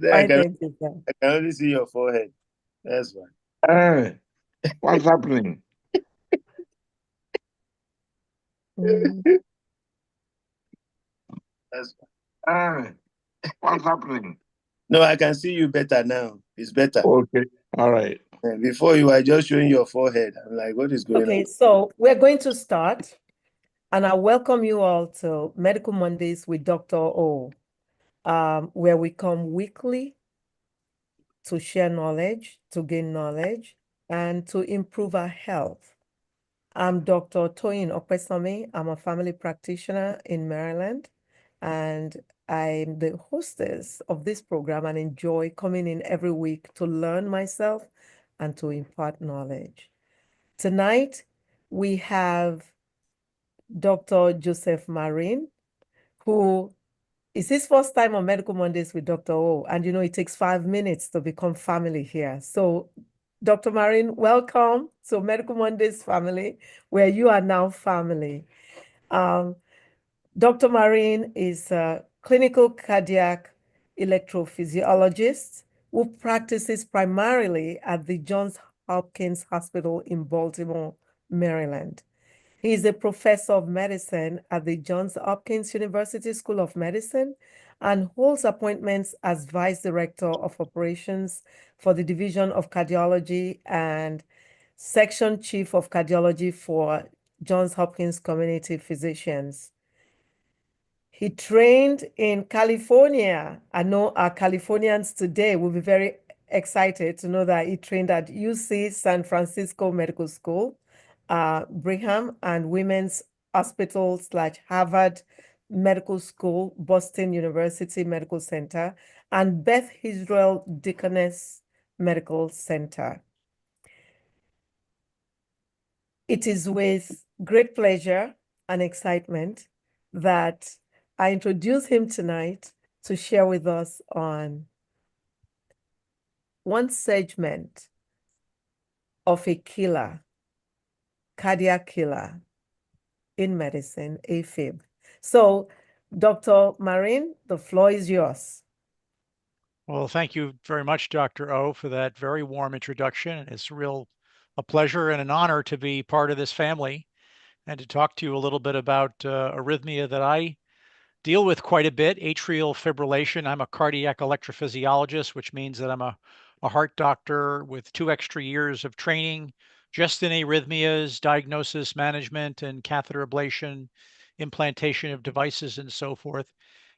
Fine, can, thank you, sir. I can only see your forehead. That's fine. What's happening? Mm. That's fine. What's happening? No, I can see you better now. It's better. Okay. All right. Before you were just showing your forehead. I'm like, what is going Okay, on? so we're going to start, and I welcome you all to Medical Mondays with Dr. O, where we come weekly to share knowledge, to gain knowledge, and to improve our health. I'm Dr. Toyin Okpesami. I'm a family practitioner in Maryland, and I'm the hostess of this program and enjoy coming in every week to learn myself and to impart knowledge. Tonight, we have Dr. Joseph Marin, who is his first time on Medical Mondays with Dr. O. And you know, it takes 5 minutes to become family here. So, Dr. Marin, welcome to Medical Mondays family, where you are now family. Dr. Marin is a clinical cardiac electrophysiologist who practices primarily at the Johns Hopkins Hospital in Baltimore, Maryland. He is a professor of medicine at the Johns Hopkins University School of Medicine and holds appointments as vice director of operations for the Division of Cardiology and section chief of cardiology for Johns Hopkins Community Physicians. He trained in California. I know our Californians today will be very excited to know that he trained at UC San Francisco Medical School, Brigham and Women's Hospital / Harvard Medical School, Boston University Medical Center, and Beth Israel Deaconess Medical Center. It is with great pleasure and excitement that I introduce him tonight to share with us on one segment of a killer, cardiac killer in medicine, A-Fib. So, Dr. Marin, the floor is yours. Well, thank you very much, Dr. O, for that very warm introduction. It's a pleasure and an honor to be part of this family and to talk to you a little bit about arrhythmia that I deal with quite a bit, atrial fibrillation. I'm a cardiac electrophysiologist, which means that I'm a heart doctor with 2 extra years of training just in arrhythmias, diagnosis, management, and catheter ablation, implantation of devices, and so forth.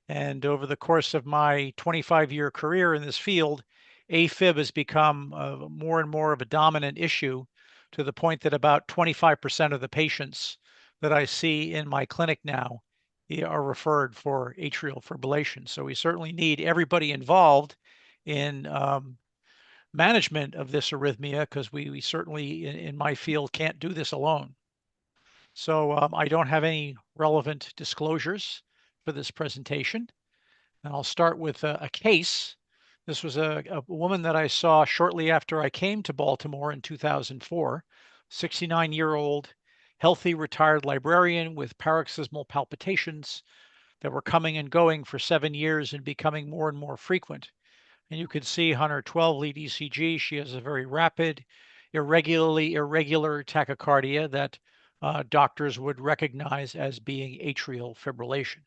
And over the course of my 25-year career in this field, A-Fib has become more and more of a dominant issue to the point that about 25% of the patients that I see in my clinic now are referred for atrial fibrillation. So we certainly need everybody involved in management of this arrhythmia because we certainly in my field can't do this alone. So I don't have any relevant disclosures for this presentation. And I'll start with a case. This was a woman that I saw shortly after I came to Baltimore in 2004, 69-year-old, healthy retired librarian with paroxysmal palpitations that were coming and going for 7 years and becoming more and more frequent. And you can see on her 12-lead ECG, she has a very rapid, irregular tachycardia that doctors would recognize as being atrial fibrillation.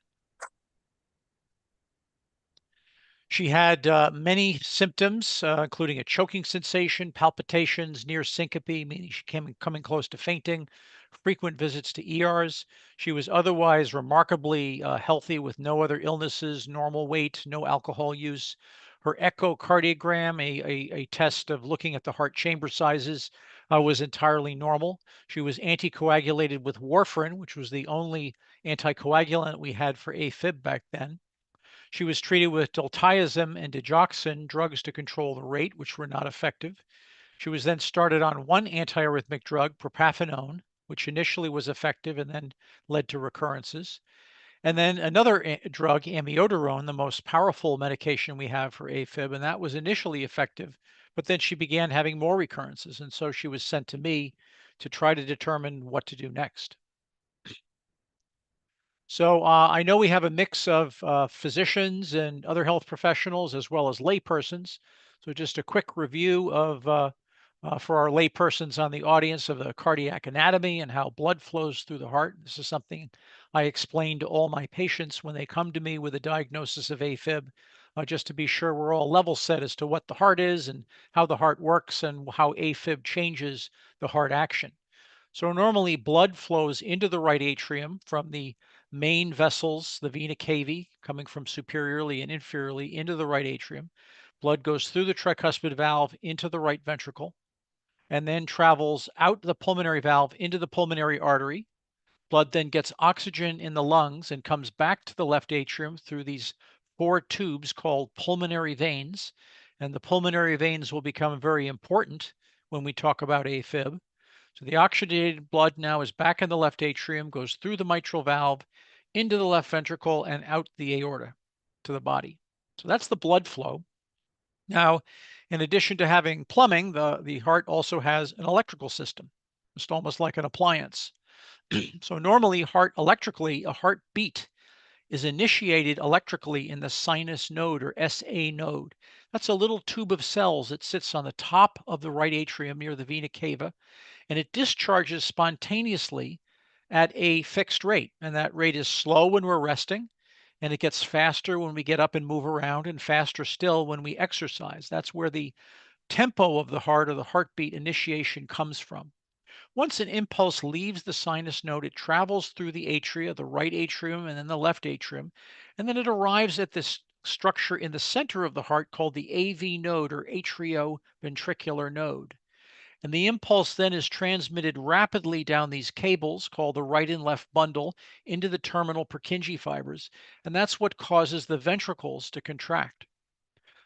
She had many symptoms, including a choking sensation, palpitations, near syncope, meaning she came coming close to fainting, frequent visits to ERs. She was otherwise remarkably healthy with no other illnesses, normal weight, no alcohol use. Her echocardiogram, a test of looking at the heart chamber sizes, was entirely normal. She was anticoagulated with warfarin, which was the only anticoagulant we had for A-Fib back then. She was treated with diltiazem and digoxin, drugs to control the rate, which were not effective. She was then started on one antiarrhythmic drug, propafenone, which initially was effective and then led to recurrences. And then another drug, amiodarone, the most powerful medication we have for A-Fib, and that was initially effective, but then she began having more recurrences. And so she was sent to me to try to determine what to do next. So I know we have a mix of physicians and other health professionals as well as laypersons. So just a quick review of for our laypersons on the audience of the cardiac anatomy and how blood flows through the heart. This is something I explain to all my patients when they come to me with a diagnosis of A-Fib, just to be sure we're all level set as to what the heart is and how the heart works and how A-Fib changes the heart action. So normally blood flows into the right atrium from the main vessels, the vena cava, coming from superiorly and inferiorly into the right atrium. Blood goes through the tricuspid valve into the right ventricle and then travels out the pulmonary valve into the pulmonary artery. Blood then gets oxygen in the lungs and comes back to the left atrium through these 4 tubes called pulmonary veins. And the pulmonary veins will become very important when we talk about AFib. So the oxygenated blood now is back in the left atrium, goes through the mitral valve, into the left ventricle, and out the aorta to the body. So that's the blood flow. Now, in addition to having plumbing, the heart also has an electrical system. It's almost like an appliance. So normally electrically, a heartbeat is initiated electrically in the sinus node or SA node. That's a little tube of cells that sits on the top of the right atrium near the vena cava, and it discharges spontaneously at a fixed rate. And that rate is slow when we're resting, and it gets faster when we get up and move around, and faster still when we exercise. That's where the tempo of the heart or the heartbeat initiation comes from. Once an impulse leaves the sinus node, it travels through the atria, the right atrium and then the left atrium, and then it arrives at this structure in the center of the heart called the AV node or atrioventricular node. And the impulse then is transmitted rapidly down these cables called the right and left bundle into the terminal Purkinje fibers, and that's what causes the ventricles to contract.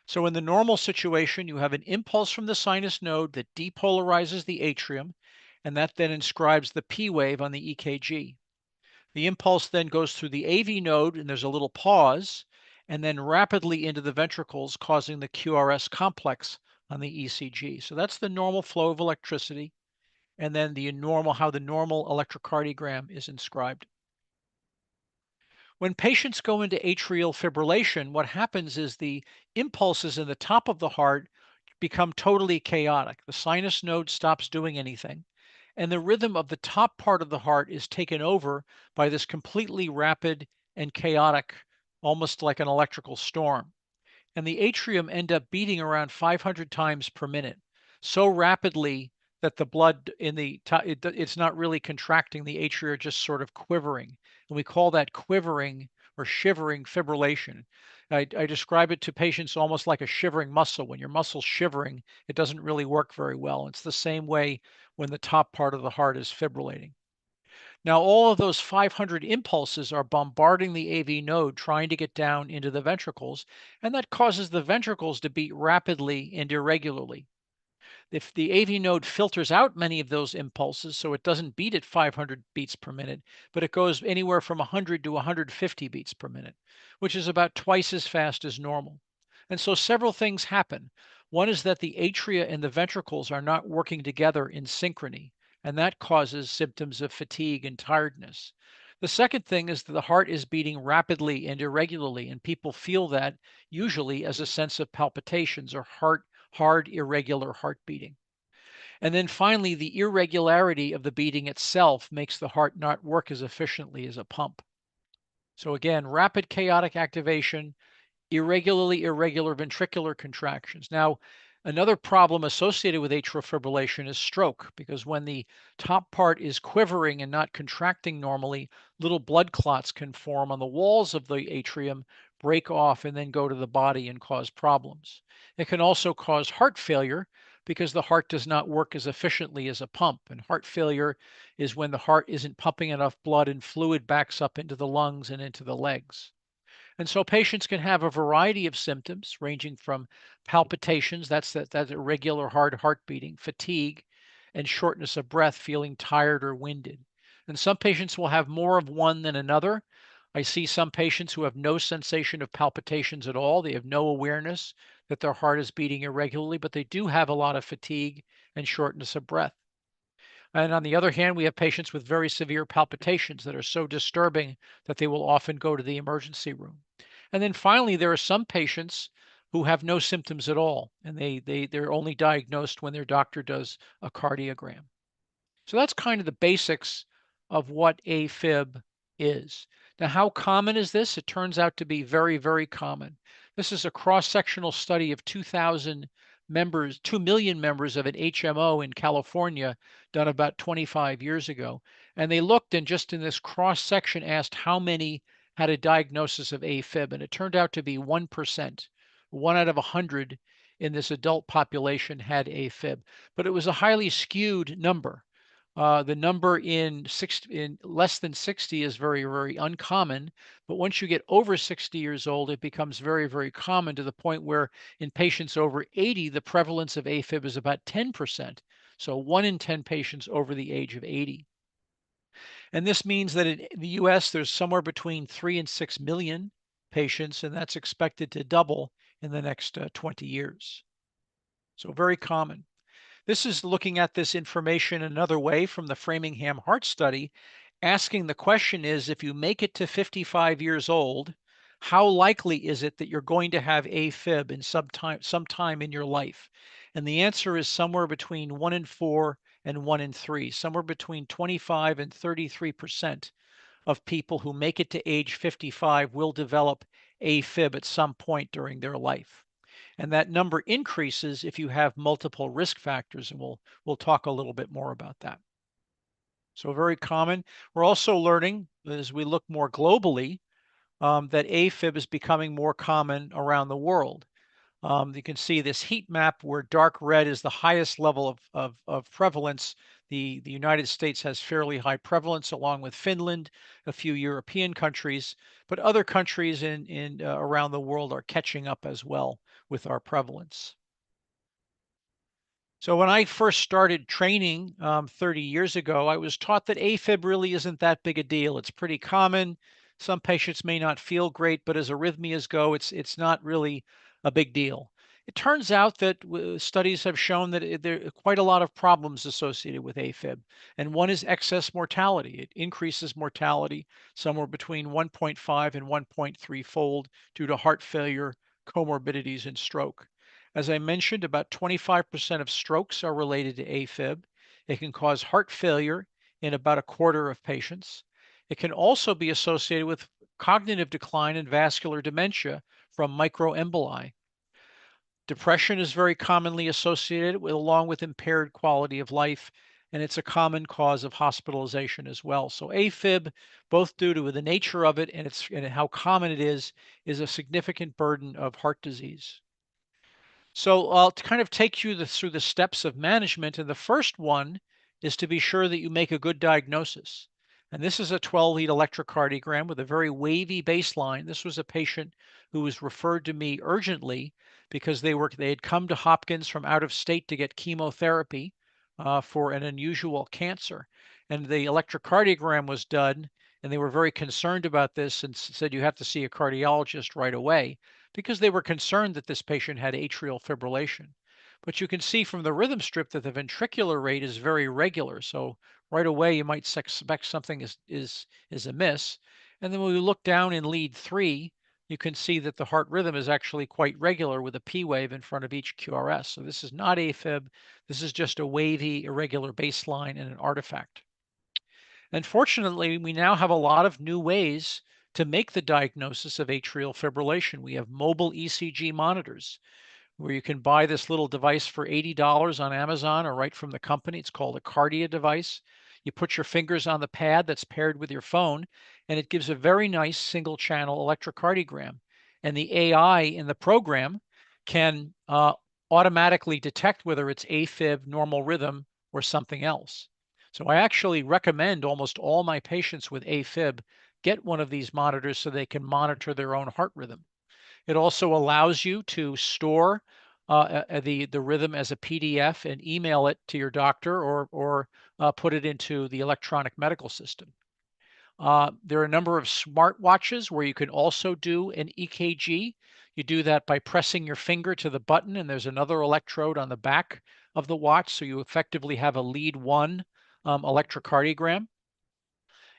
So in the normal situation, you have an impulse from the sinus node that depolarizes the atrium, and that then inscribes the P wave on the EKG. The impulse then goes through the AV node, and there's a little pause, and then rapidly into the ventricles, causing the QRS complex on the ECG. So that's the normal flow of electricity, and then how the normal electrocardiogram is inscribed. When patients go into atrial fibrillation, what happens is the impulses in the top of the heart become totally chaotic. The sinus node stops doing anything, and the rhythm of the top part of the heart is taken over by this completely rapid and chaotic, almost like an electrical storm. And the atrium end up beating around 500 times per minute, so rapidly that the blood in the it's not really contracting. The atria are just sort of quivering, and we call that quivering or shivering fibrillation. I describe it to patients almost like a shivering muscle. When your muscle's shivering, it doesn't really work very well. It's the same way when the top part of the heart is fibrillating. Now, all of those 500 impulses are bombarding the AV node, trying to get down into the ventricles, and that causes the ventricles to beat rapidly and irregularly. If the AV node filters out many of those impulses, so it doesn't beat at 500 beats per minute, but it goes anywhere from 100 to 150 beats per minute, which is about twice as fast as normal. And so several things happen. One is that the atria and the ventricles are not working together in synchrony, and that causes symptoms of fatigue and tiredness. The second thing is that the heart is beating rapidly and irregularly, and people feel that usually as a sense of palpitations or hard, irregular heart beating. And then finally, the irregularity of the beating itself makes the heart not work as efficiently as a pump. So again, rapid chaotic activation, irregular ventricular contractions. Now, another problem associated with atrial fibrillation is stroke, because when the top part is quivering and not contracting normally, little blood clots can form on the walls of the atrium, break off, and then go to the body and cause problems. It can also cause heart failure because the heart does not work as efficiently as a pump. And heart failure is when the heart isn't pumping enough blood and fluid backs up into the lungs and into the legs. And so patients can have a variety of symptoms ranging from palpitations, that's that irregular hard heart beating, fatigue, and shortness of breath, feeling tired or winded. And some patients will have more of one than another. I see some patients who have no sensation of palpitations at all. They have no awareness that their heart is beating irregularly, but they do have a lot of fatigue and shortness of breath. And on the other hand, we have patients with very severe palpitations that are so disturbing that they will often go to the emergency room. And then finally, there are some patients who have no symptoms at all, and they're only diagnosed when their doctor does a cardiogram. So that's kind of the basics of what A-Fib is. Now, how common is this? It turns out to be very, very common. This is a cross-sectional study of 2,000 members, 2 million members of an HMO in California done about 25 years ago. And they looked and just in this cross-section asked how many had a diagnosis of A-Fib. And it turned out to be 1%. 1 out of 100 in this adult population had A-Fib. But it was a highly skewed number. The number in less than 60 is very, very uncommon. But once you get over 60 years old, it becomes very, very common to the point where in patients over 80, the prevalence of A-Fib is about 10%. So 1 in 10 patients over the age of 80. And this means that in the US, there's somewhere between 3 and 6 million patients, and that's expected to double in the next 20 years. So very common. This is looking at this information another way from the Framingham Heart Study, asking the question is, if you make it to 55 years old, how likely is it that you're going to have A-Fib in sometime in your life? And the answer is somewhere between 1 in 4 and 1 in 3, somewhere between 25 and 33% of people who make it to age 55 will develop A-Fib at some point during their life. And that number increases if you have multiple risk factors, and we'll talk a little bit more about that. So very common. We're also learning as we look more globally that A-Fib is becoming more common around the world. You can see this heat map where dark red is the highest level of prevalence. The United States has fairly high prevalence along with Finland, a few European countries, but other countries around the world are catching up as well with our prevalence. So when I first started training 30 years ago, I was taught that A-Fib really isn't that big a deal. It's pretty common. Some patients may not feel great, but as arrhythmias go, it's not really a big deal. It turns out that studies have shown that there are quite a lot of problems associated with A-Fib. And one is excess mortality. It increases mortality somewhere between 1.5 and 1.3 fold due to heart failure, comorbidities, and stroke. As I mentioned, about 25% of strokes are related to A-Fib. It can cause heart failure in about a quarter of patients. It can also be associated with cognitive decline and vascular dementia from microemboli. Depression is very commonly associated along with impaired quality of life, and it's a common cause of hospitalization as well. So A-Fib, both due to the nature of it and how common it is a significant burden of heart disease. So I'll kind of take you through the steps of management. And the first one is to be sure that you make a good diagnosis. And this is a 12-lead electrocardiogram with a very wavy baseline. This was a patient who was referred to me urgently because they had come to Hopkins from out of state to get chemotherapy for an unusual cancer. And the electrocardiogram was done, and they were very concerned about this and said, you have to see a cardiologist right away, because they were concerned that this patient had atrial fibrillation. But you can see from the rhythm strip that the ventricular rate is very regular. So right away, you might suspect something is amiss. And then when we look down in lead 3, you can see that the heart rhythm is actually quite regular with a P wave in front of each QRS. So this is not A-Fib. This is just a wavy, irregular baseline and an artifact. And fortunately, we now have a lot of new ways to make the diagnosis of atrial fibrillation. We have mobile ECG monitors where you can buy this little device for $80 on Amazon or right from the company. It's called a Cardia device. You put your fingers on the pad that's paired with your phone, and it gives a very nice single channel electrocardiogram. And the AI in the program can automatically detect whether it's A-Fib, normal rhythm, or something else. So I actually recommend almost all my patients with A-Fib get one of these monitors so they can monitor their own heart rhythm. It also allows you to store the rhythm as a PDF and email it to your doctor or put it into the electronic medical system. There are a number of smartwatches where you can also do an EKG. You do that by pressing your finger to the button, and there's another electrode on the back of the watch. So you effectively have a lead 1 electrocardiogram.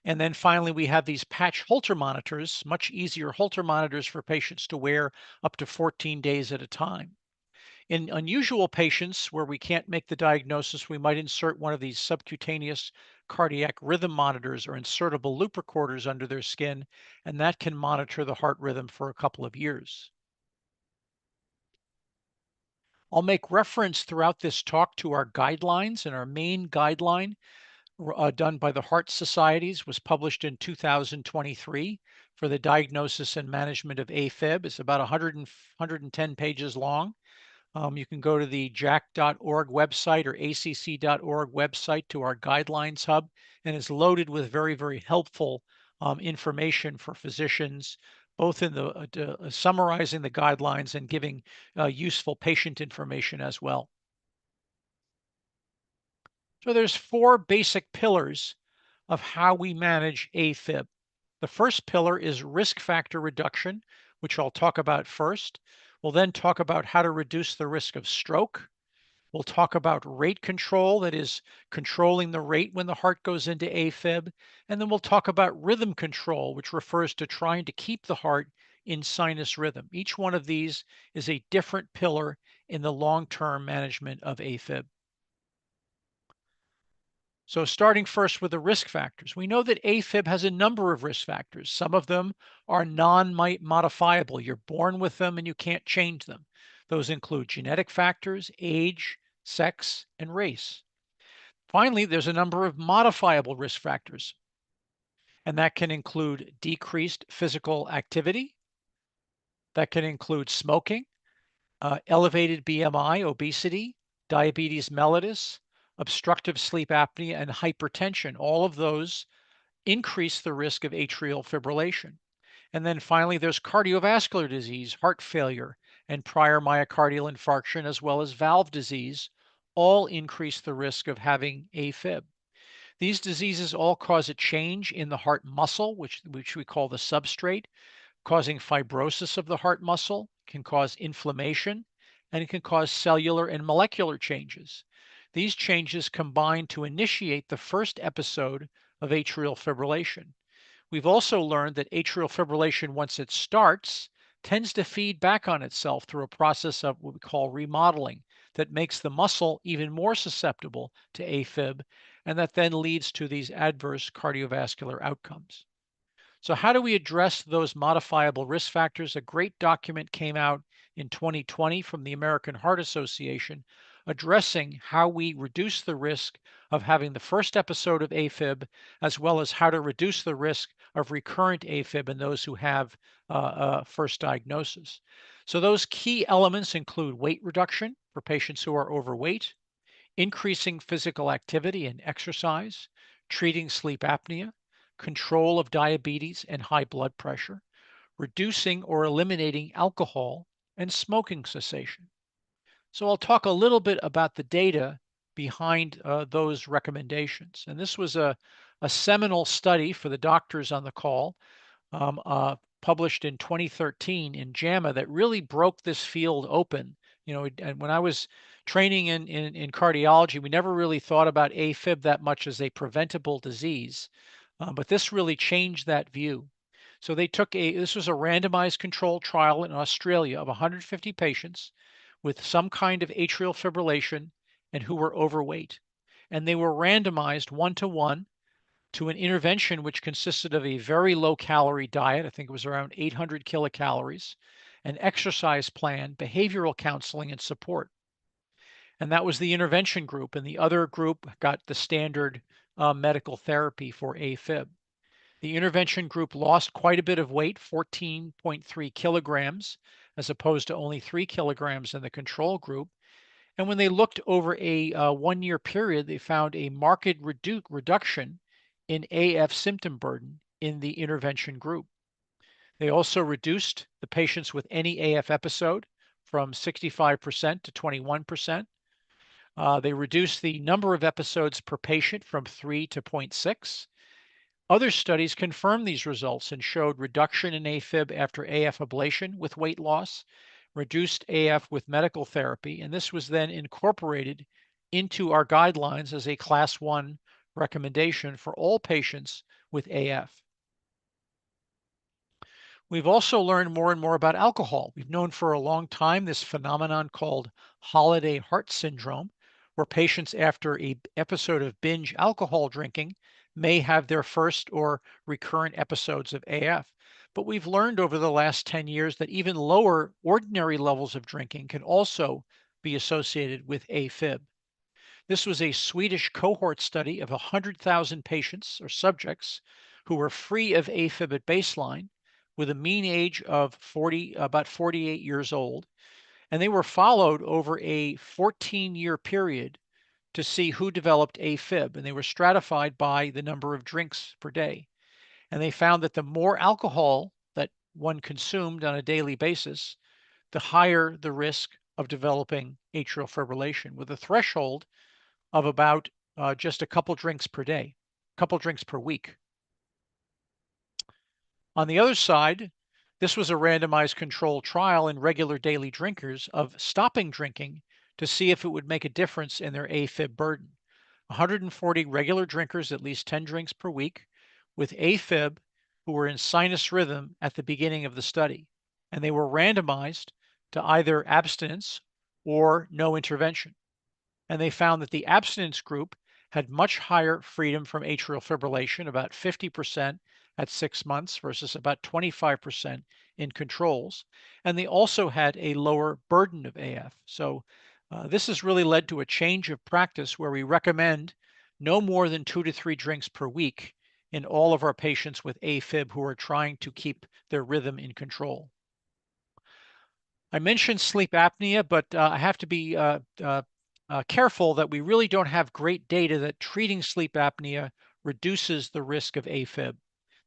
And then finally, we have these patch Holter monitors, much easier Holter monitors for patients to wear up to 14 days at a time. In unusual patients where we can't make the diagnosis, we might insert one of these subcutaneous cardiac rhythm monitors or insertable loop recorders under their skin, and that can monitor the heart rhythm for a couple of years. I'll make reference throughout this talk to our guidelines, and our main guideline done by the Heart Societies was published in 2023 for the diagnosis and management of A-Fib. It's about 110 pages long. You can go to the jac.org website or acc.org website to our guidelines hub, and it's loaded with very, very helpful information for physicians, both in the summarizing the guidelines and giving useful patient information as well. So there's 4 basic pillars of how we manage A-Fib. The first pillar is risk factor reduction, which I'll talk about first. We'll then talk about how to reduce the risk of stroke. We'll talk about rate control, that is controlling the rate when the heart goes into A-Fib. And then we'll talk about rhythm control, which refers to trying to keep the heart in sinus rhythm. Each one of these is a different pillar in the long-term management of A-Fib. So starting first with the risk factors, we know that A-Fib has a number of risk factors. Some of them are non-modifiable. You're born with them and you can't change them. Those include genetic factors, age, sex, and race. Finally, there's a number of modifiable risk factors, and that can include decreased physical activity, that can include smoking, elevated BMI, obesity, diabetes mellitus, obstructive sleep apnea, and hypertension. All of those increase the risk of atrial fibrillation. And then finally, there's cardiovascular disease, heart failure, and prior myocardial infarction, as well as valve disease, all increase the risk of having A-Fib. These diseases all cause a change in the heart muscle, which we call the substrate, causing fibrosis of the heart muscle, can cause inflammation, and it can cause cellular and molecular changes. These changes combine to initiate the first episode of atrial fibrillation. We've also learned that atrial fibrillation, once it starts, tends to feed back on itself through a process of what we call remodeling that makes the muscle even more susceptible to A-Fib, and that then leads to these adverse cardiovascular outcomes. So how do we address those modifiable risk factors? A great document came out in 2020 from the American Heart Association addressing how we reduce the risk of having the first episode of A-Fib, as well as how to reduce the risk of recurrent A-Fib in those who have first diagnosis. So those key elements include weight reduction for patients who are overweight, increasing physical activity and exercise, treating sleep apnea, control of diabetes and high blood pressure, reducing or eliminating alcohol, and smoking cessation. So I'll talk a little bit about the data behind those recommendations. And this was a seminal study for the doctors on the call, published in 2013 in JAMA, that really broke this field open. You know, and when I was training in cardiology, we never really thought about A-Fib that much as a preventable disease. But this really changed that view. So they took this was a randomized controlled trial in Australia of 150 patients with some kind of atrial fibrillation and who were overweight. And they were randomized 1-to-1 to an intervention which consisted of a very low calorie diet. I think it was around 800 kilocalories, an exercise plan, behavioral counseling, and support. And that was the intervention group. And the other group got the standard medical therapy for A-Fib. The intervention group lost quite a bit of weight, 14.3 kilograms, as opposed to only 3 kilograms in the control group. And when they looked over a 1-year period, they found a marked reduction in AF symptom burden in the intervention group. They also reduced the patients with any AF episode from 65% to 21%. They reduced the number of episodes per patient from 3 to 0.6. Other studies confirmed these results and showed reduction in A-Fib after AF ablation with weight loss, reduced AF with medical therapy, and this was then incorporated into our guidelines as a class 1 recommendation for all patients with AF. We've also learned more and more about alcohol. We've known for a long time this phenomenon called holiday heart syndrome, where patients after an episode of binge alcohol drinking may have their first or recurrent episodes of AF. But we've learned over the last 10 years that even lower ordinary levels of drinking can also be associated with A-Fib. This was a Swedish cohort study of 100,000 patients or subjects who were free of A-Fib at baseline with a mean age of about 48 years old. And they were followed over a 14-year period to see who developed A-Fib. And they were stratified by the number of drinks per day. And they found that the more alcohol that one consumed on a daily basis, the higher the risk of developing atrial fibrillation, with a threshold of about just a couple drinks per day, couple drinks per week. On the other side, this was a randomized controlled trial in regular daily drinkers of stopping drinking to see if it would make a difference in their A-Fib burden. 140 regular drinkers, at least 10 drinks per week, with A-Fib who were in sinus rhythm at the beginning of the study. And they were randomized to either abstinence or no intervention. And they found that the abstinence group had much higher freedom from atrial fibrillation, about 50% at 6 months versus about 25% in controls. And they also had a lower burden of AF. So this has really led to a change of practice where we recommend no more than 2 to 3 drinks per week in all of our patients with A-Fib who are trying to keep their rhythm in control. I mentioned sleep apnea, but I have to be careful that we really don't have great data that treating sleep apnea reduces the risk of A-Fib.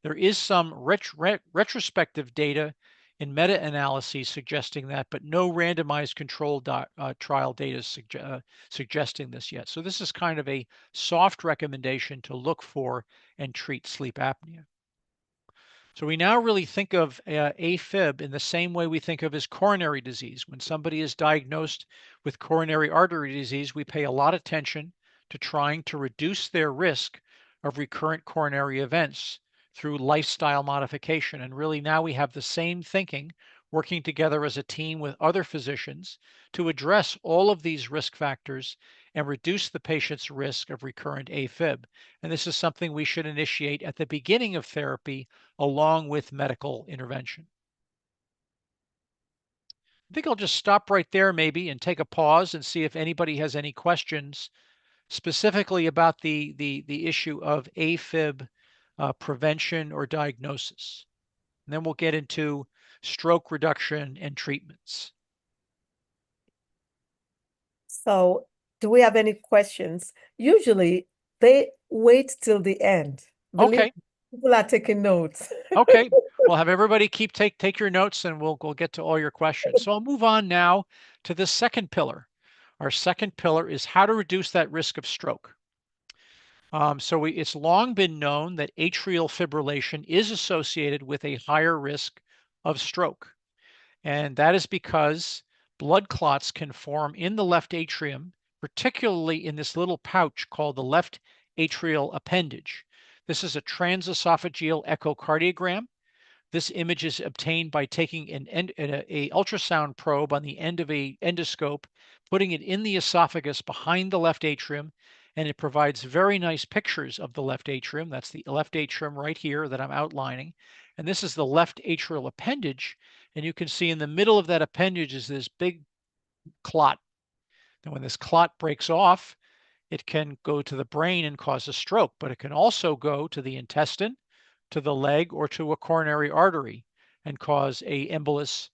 There is some retrospective data in meta-analyses suggesting that, but no randomized controlled trial data suggesting this yet. So this is kind of a soft recommendation to look for and treat sleep apnea. So we now really think of A-Fib in the same way we think of as coronary disease. When somebody is diagnosed with coronary artery disease, we pay a lot of attention to trying to reduce their risk of recurrent coronary events through lifestyle modification. And really now we have the same thinking working together as a team with other physicians to address all of these risk factors and reduce the patient's risk of recurrent A-Fib. And this is something we should initiate at the beginning of therapy along with medical intervention. I think I'll just stop right there maybe and take a pause and see if anybody has any questions specifically about the issue of A-Fib prevention or diagnosis. And then we'll get into stroke reduction and treatments. So, do we have any questions? Usually, they wait till the end. Okay. People are taking notes. Okay. We'll have everybody take your notes and we'll get to all your questions. So I'll move on now to the second pillar. Our second pillar is how to reduce that risk of stroke. It's long been known that atrial fibrillation is associated with a higher risk of stroke. And that is because blood clots can form in the left atrium, particularly in this little pouch called the left atrial appendage. This is a transesophageal echocardiogram. This image is obtained by taking an ultrasound probe on the end of an endoscope, putting it in the esophagus behind the left atrium, and it provides very nice pictures of the left atrium. That's the left atrium right here that I'm outlining. And this is the left atrial appendage. And you can see in the middle of that appendage is this big clot. And when this clot breaks off, it can go to the brain and cause a stroke, but it can also go to the intestine, to the leg, or to a coronary artery and cause a embolus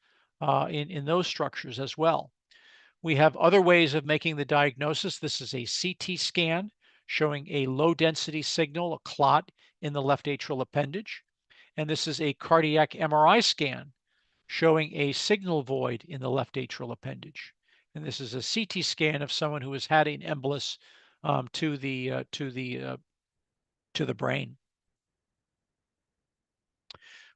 in those structures as well. We have other ways of making the diagnosis. This is a CT scan showing a low density signal, a clot in the left atrial appendage. And this is a cardiac MRI scan showing a signal void in the left atrial appendage. And this is a CT scan of someone who has had an embolus to the brain.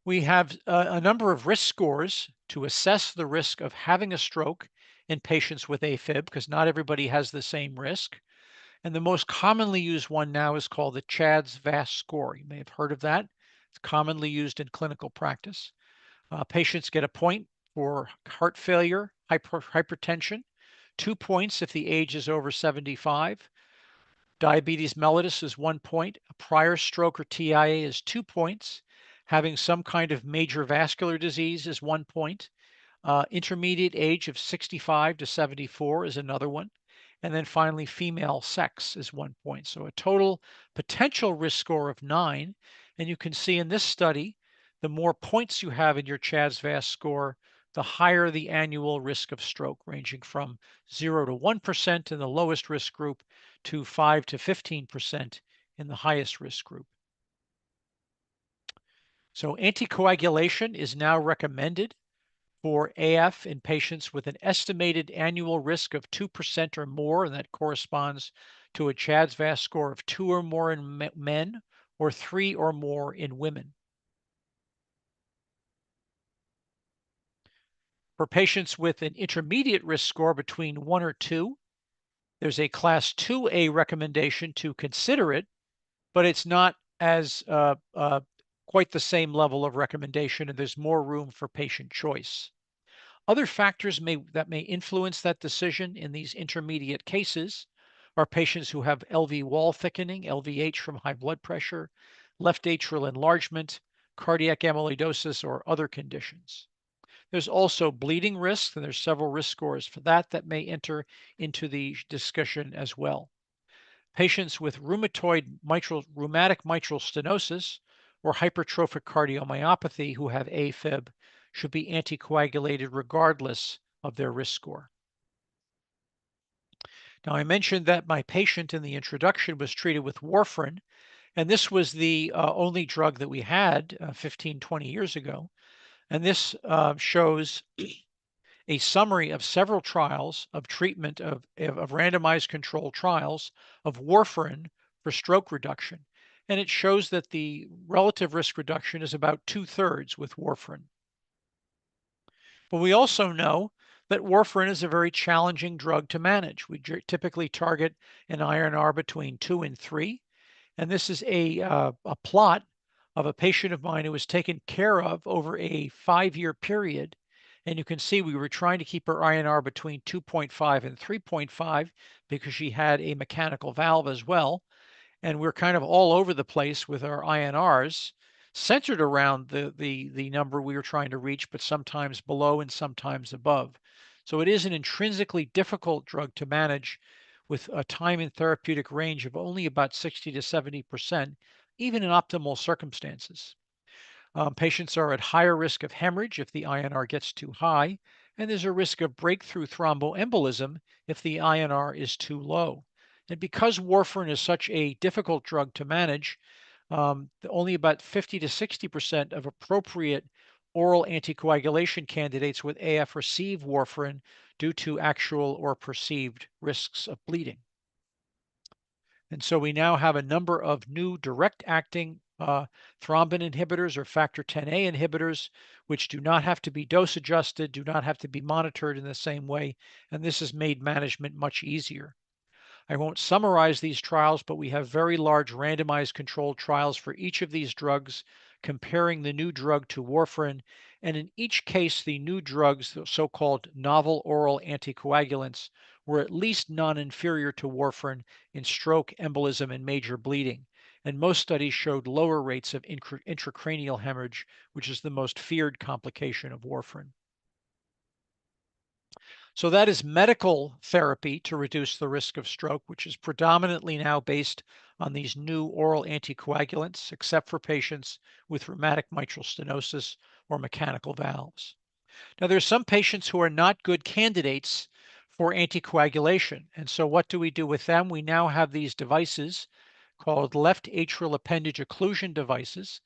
We have a number of risk scores to assess the risk of having a stroke in patients with A-Fib, because not everybody has the same risk. And the most commonly used one now is called the CHADS-VAS score. You may have heard of that. It's commonly used in clinical practice. Patients get a point for heart failure, hypertension, 2 points if the age is over 75. Diabetes mellitus is 1 point. A prior stroke or TIA is 2 points. Having some kind of major vascular disease is 1 point. Intermediate age of 65 to 74 is another one. And then finally, female sex is 1 point. So a total potential risk score of 9. And you can see in this study, the more points you have in your CHADS-VAS score, the higher the annual risk of stroke, ranging from 0 to 1% in the lowest risk group to 5 to 15% in the highest risk group. So anticoagulation is now recommended for AF in patients with an estimated annual risk of 2% or more, and that corresponds to a CHADS-VAS score of 2 or more in men or 3 or more in women. For patients with an intermediate risk score between 1 or 2, there's a class 2A recommendation to consider it, but it's not as quite the same level of recommendation, and there's more room for patient choice. Other factors that may influence that decision in these intermediate cases are patients who have LV wall thickening, LVH from high blood pressure, left atrial enlargement, cardiac amyloidosis, or other conditions. There's also bleeding risk, and there's several risk scores for that may enter into the discussion as well. Patients with rheumatic mitral stenosis or hypertrophic cardiomyopathy who have A-Fib should be anticoagulated regardless of their risk score. Now, I mentioned that my patient in the introduction was treated with warfarin, and this was the only drug that we had 15, 20 years ago. And this shows a summary of several trials of treatment of randomized controlled trials of warfarin for stroke reduction. And it shows that the relative risk reduction is about 2/3 with warfarin. But we also know that warfarin is a very challenging drug to manage. We typically target an INR between 2 and 3. And this is a plot of a patient of mine who was taken care of over a 5-year period. And you can see we were trying to keep her INR between 2.5 and 3.5 because she had a mechanical valve as well. And we're kind of all over the place with our INRs, centered around the number we were trying to reach, but sometimes below and sometimes above. So it is an intrinsically difficult drug to manage with a time in therapeutic range of only about 60 to 70%, even in optimal circumstances. Patients are at higher risk of hemorrhage if the INR gets too high, and there's a risk of breakthrough thromboembolism if the INR is too low. And because warfarin is such a difficult drug to manage, only about 50 to 60% of appropriate oral anticoagulation candidates with AF receive warfarin due to actual or perceived risks of bleeding. And so we now have a number of new direct-acting thrombin inhibitors or factor Xa inhibitors, which do not have to be dose adjusted, do not have to be monitored in the same way, and this has made management much easier. I won't summarize these trials, but we have very large randomized controlled trials for each of these drugs, comparing the new drug to warfarin, and in each case, the new drugs, the so-called novel oral anticoagulants, were at least non-inferior to warfarin in stroke, embolism, and major bleeding. And most studies showed lower rates of intracranial hemorrhage, which is the most feared complication of warfarin. So that is medical therapy to reduce the risk of stroke, which is predominantly now based on these new oral anticoagulants, except for patients with rheumatic mitral stenosis or mechanical valves. Now, there's some patients who are not good candidates for anticoagulation. And so what do we do with them? We now have these devices called left atrial appendage occlusion devices.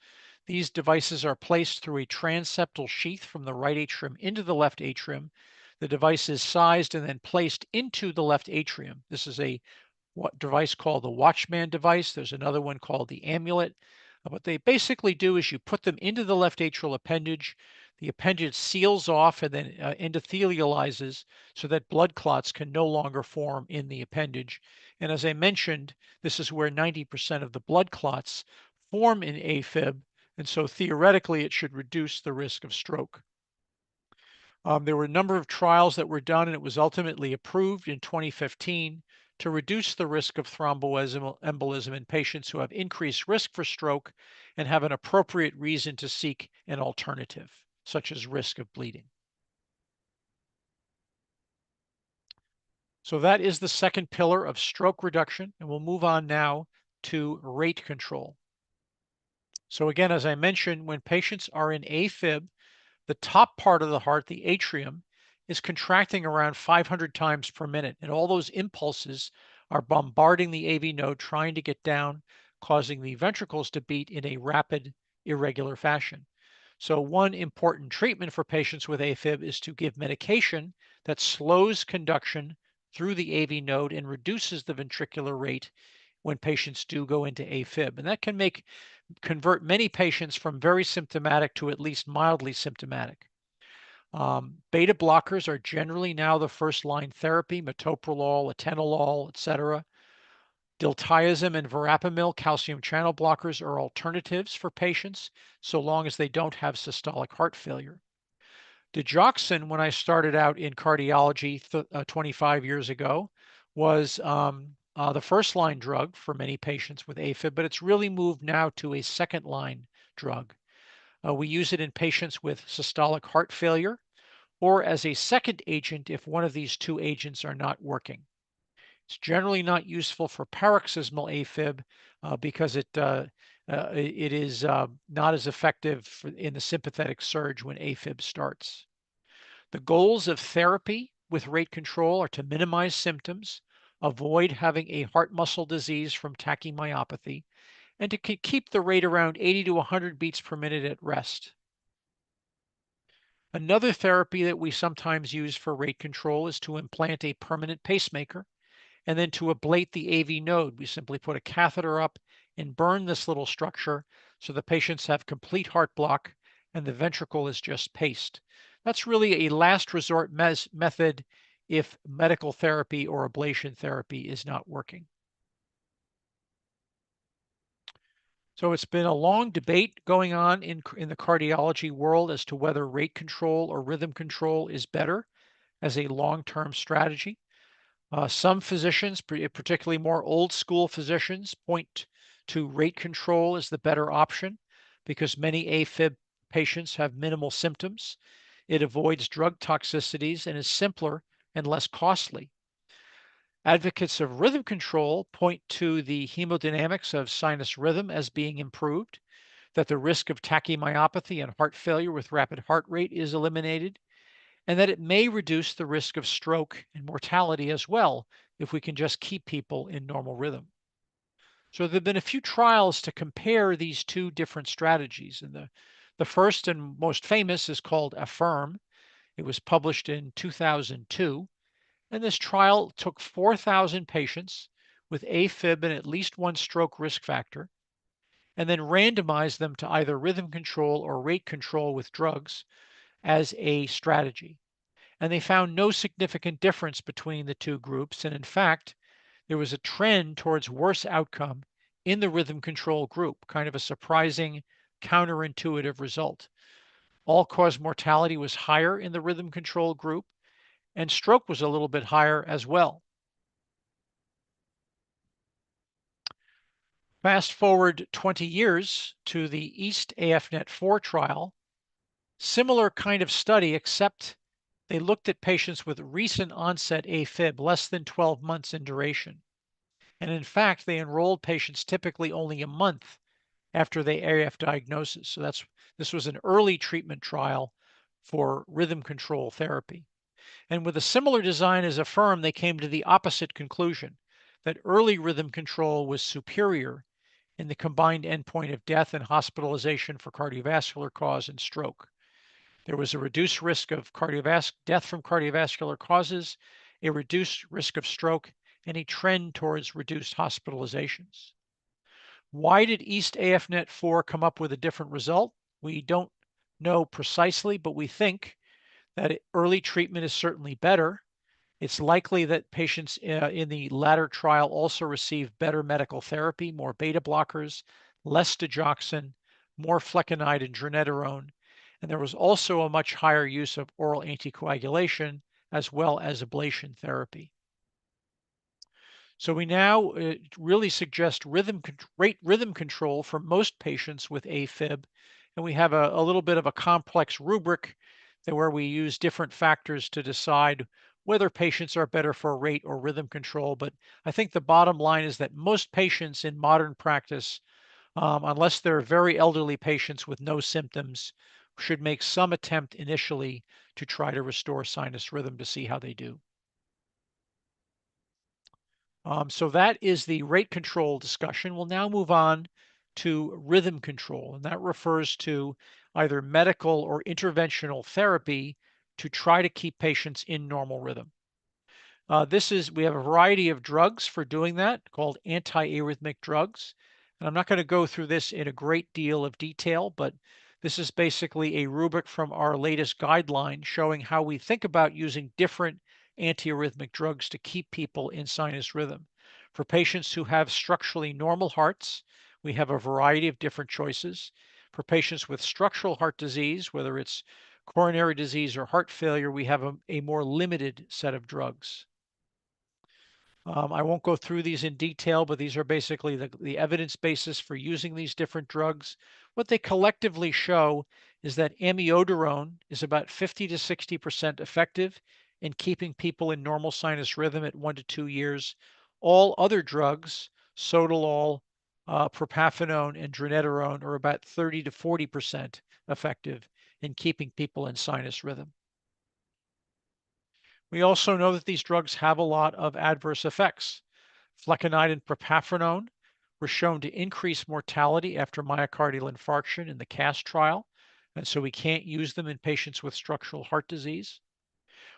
These devices are placed through a transeptal sheath from the right atrium into the left atrium. The device is sized and then placed into the left atrium. This is a device called the Watchman device. There's another one called the Amulet. What they basically do is you put them into the left atrial appendage. the appendage seals off and then endothelializes so that blood clots can no longer form in the appendage. And as I mentioned, this is where 90% of the blood clots form in A-Fib, and so theoretically it should reduce the risk of stroke. There were a number of trials that were done, and it was ultimately approved in 2015 to reduce the risk of thromboembolism in patients who have increased risk for stroke and have an appropriate reason to seek an alternative, such as risk of bleeding. So that is the second pillar of stroke reduction, and we'll move on now to rate control. So again, as I mentioned, when patients are in A-Fib, the top part of the heart, the atrium, is contracting around 500 times per minute, and all those impulses are bombarding the AV node, trying to get down, causing the ventricles to beat in a rapid, irregular fashion. So one important treatment for patients with A-Fib is to give medication that slows conduction through the AV node and reduces the ventricular rate when patients do go into A-Fib. And that can convert many patients from very symptomatic to at least mildly symptomatic. Beta blockers are generally now the first line therapy, metoprolol, atenolol, etc. Diltiazem and verapamil, calcium channel blockers, are alternatives for patients so long as they don't have systolic heart failure. Digoxin, when I started out in cardiology 25 years ago, was the first line drug for many patients with A-Fib, but it's really moved now to a second line drug. We use it in patients with systolic heart failure or as a second agent if one of these two agents are not working. It's generally not useful for paroxysmal A-Fib because it is not as effective in the sympathetic surge when A-Fib starts. The goals of therapy with rate control are to minimize symptoms, avoid having a heart muscle disease from tachymyopathy, and to keep the rate around 80 to 100 beats per minute at rest. Another therapy that we sometimes use for rate control is to implant a permanent pacemaker and then to ablate the AV node. We simply put a catheter up and burn this little structure so the patients have complete heart block and the ventricle is just paced. That's really a last resort method if medical therapy or ablation therapy is not working. So it's been a long debate going on in the cardiology world as to whether rate control or rhythm control is better as a long-term strategy. Some physicians, particularly more old school physicians, point to rate control as the better option because many A-Fib patients have minimal symptoms. It avoids drug toxicities and is simpler and less costly. Advocates of rhythm control point to the hemodynamics of sinus rhythm as being improved, that the risk of tachymyopathy and heart failure with rapid heart rate is eliminated, and that it may reduce the risk of stroke and mortality as well if we can just keep people in normal rhythm. So there have been a few trials to compare these two different strategies. And the first and most famous is called AFFIRM. It was published in 2002. And this trial took 4,000 patients with A-Fib and at least one stroke risk factor, and then randomized them to either rhythm control or rate control with drugs as a strategy. And they found no significant difference between the two groups. And in fact, there was a trend towards worse outcome in the rhythm control group, kind of a surprising, counterintuitive result. All-cause mortality was higher in the rhythm control group, and stroke was a little bit higher as well. Fast forward 20 years to the East AFNet-4 trial, similar kind of study, except they looked at patients with recent onset A-Fib, less than 12 months in duration. And in fact, they enrolled patients typically only a month after the AF diagnosis. So this was an early treatment trial for rhythm control therapy. And with a similar design as AFFIRM, they came to the opposite conclusion, that early rhythm control was superior in the combined endpoint of death and hospitalization for cardiovascular cause and stroke. There was a reduced risk of death from cardiovascular causes, a reduced risk of stroke, and a trend towards reduced hospitalizations. Why did East AFNet-4 come up with a different result? We don't know precisely, but we think that early treatment is certainly better. It's likely that patients in the latter trial also receive better medical therapy, more beta blockers, less digoxin, more flecainide and dronedarone, and there was also a much higher use of oral anticoagulation as well as ablation therapy. So we now really suggest rate rhythm control for most patients with A-Fib, and we have a little bit of a complex rubric where we use different factors to decide whether patients are better for rate or rhythm control. But I think the bottom line is that most patients in modern practice, unless they're very elderly patients with no symptoms, should make some attempt initially to try to restore sinus rhythm to see how they do. So that is the rate control discussion. We'll now move on to rhythm control, and that refers to either medical or interventional therapy to try to keep patients in normal rhythm. We have a variety of drugs for doing that called antiarrhythmic drugs. And I'm not going to go through this in a great deal of detail, but this is basically a rubric from our latest guideline showing how we think about using different antiarrhythmic drugs to keep people in sinus rhythm. For patients who have structurally normal hearts, we have a variety of different choices. For patients with structural heart disease, whether it's coronary disease or heart failure, we have a more limited set of drugs. I won't go through these in detail, but these are basically the evidence basis for using these different drugs. What they collectively show is that amiodarone is about 50 to 60% effective in keeping people in normal sinus rhythm at 1 to 2 years. All other drugs, sotalol, propafenone, and dronedarone, are about 30 to 40% effective in keeping people in sinus rhythm. We also know that these drugs have a lot of adverse effects. Flecainide and propafenone were shown to increase mortality after myocardial infarction in the CAST trial, and so we can't use them in patients with structural heart disease.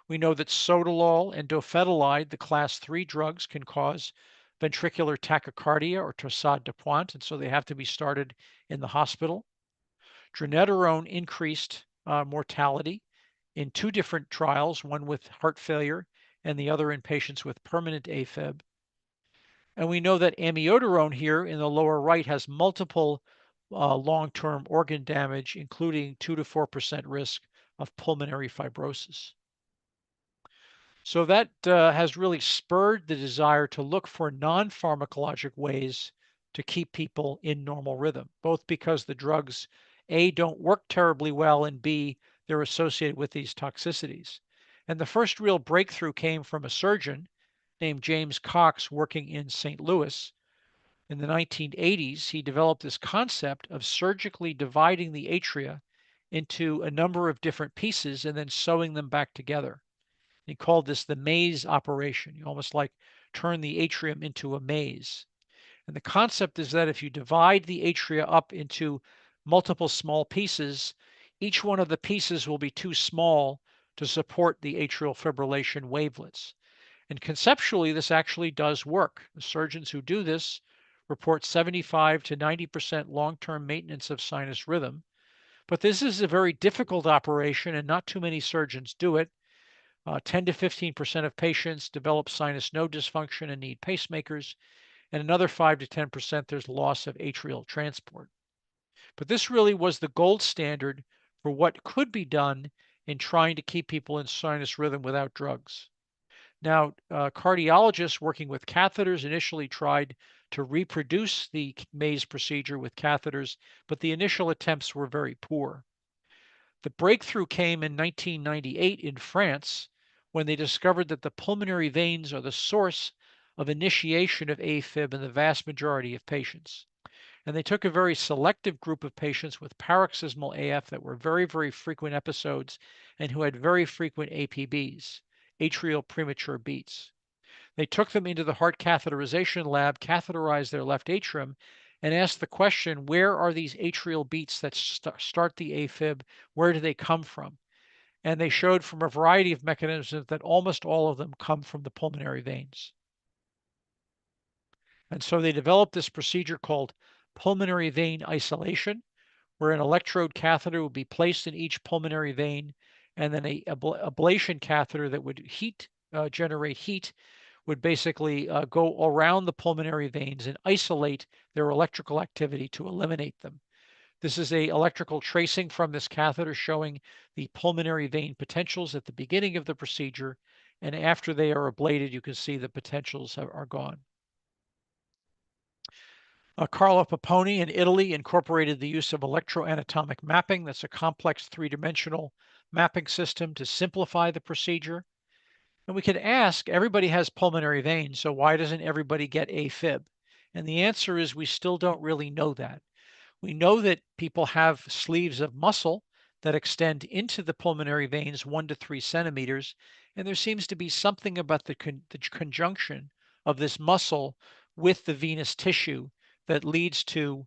We know that sotalol and dofetilide, the class 3 drugs, can cause ventricular tachycardia or torsade de pointe, and so they have to be started in the hospital. Dronedarone increased mortality in 2 different trials, one with heart failure and the other in patients with permanent A-Fib. And we know that amiodarone here in the lower right has multiple long-term organ damage, including 2 to 4% risk of pulmonary fibrosis. So that has really spurred the desire to look for non-pharmacologic ways to keep people in normal rhythm, both because the drugs, A, don't work terribly well, and B, they're associated with these toxicities. And the first real breakthrough came from a surgeon named James Cox working in St. Louis. In the 1980s, he developed this concept of surgically dividing the atria into a number of different pieces and then sewing them back together. He called this the maze operation. You almost like turn the atrium into a maze. And the concept is that if you divide the atria up into multiple small pieces, each one of the pieces will be too small to support the atrial fibrillation wavelets. And conceptually, this actually does work. The surgeons who do this report 75 to 90% long-term maintenance of sinus rhythm. But this is a very difficult operation, and not too many surgeons do it. 10 to 15% of patients develop sinus node dysfunction and need pacemakers, and another 5 to 10% there's loss of atrial transport. But this really was the gold standard for what could be done in trying to keep people in sinus rhythm without drugs. Now, cardiologists working with catheters initially tried to reproduce the maze procedure with catheters, but the initial attempts were very poor. The breakthrough came in 1998 in France when they discovered that the pulmonary veins are the source of initiation of A-Fib in the vast majority of patients. And they took a very selective group of patients with paroxysmal AF that were very, very frequent episodes and who had very frequent APBs, atrial premature beats. They took them into the heart catheterization lab, catheterized their left atrium, and asked the question, where are these atrial beats that start the A-Fib? Where do they come from? And they showed from a variety of mechanisms that almost all of them come from the pulmonary veins. And so they developed this procedure called pulmonary vein isolation, where an electrode catheter would be placed in each pulmonary vein, and then a ablation catheter that would generate heat would basically go around the pulmonary veins and isolate their electrical activity to eliminate them. This is a electrical tracing from this catheter showing the pulmonary vein potentials at the beginning of the procedure, and after they are ablated, you can see the potentials are gone. Carlo Papponi in Italy incorporated the use of electroanatomic mapping. That's a complex three-dimensional mapping system to simplify the procedure. And we could ask, everybody has pulmonary veins, so why doesn't everybody get A-Fib? And the answer is we still don't really know that. We know that people have sleeves of muscle that extend into the pulmonary veins 1 to 3 centimeters, and there seems to be something about the conjunction of this muscle with the venous tissue that leads to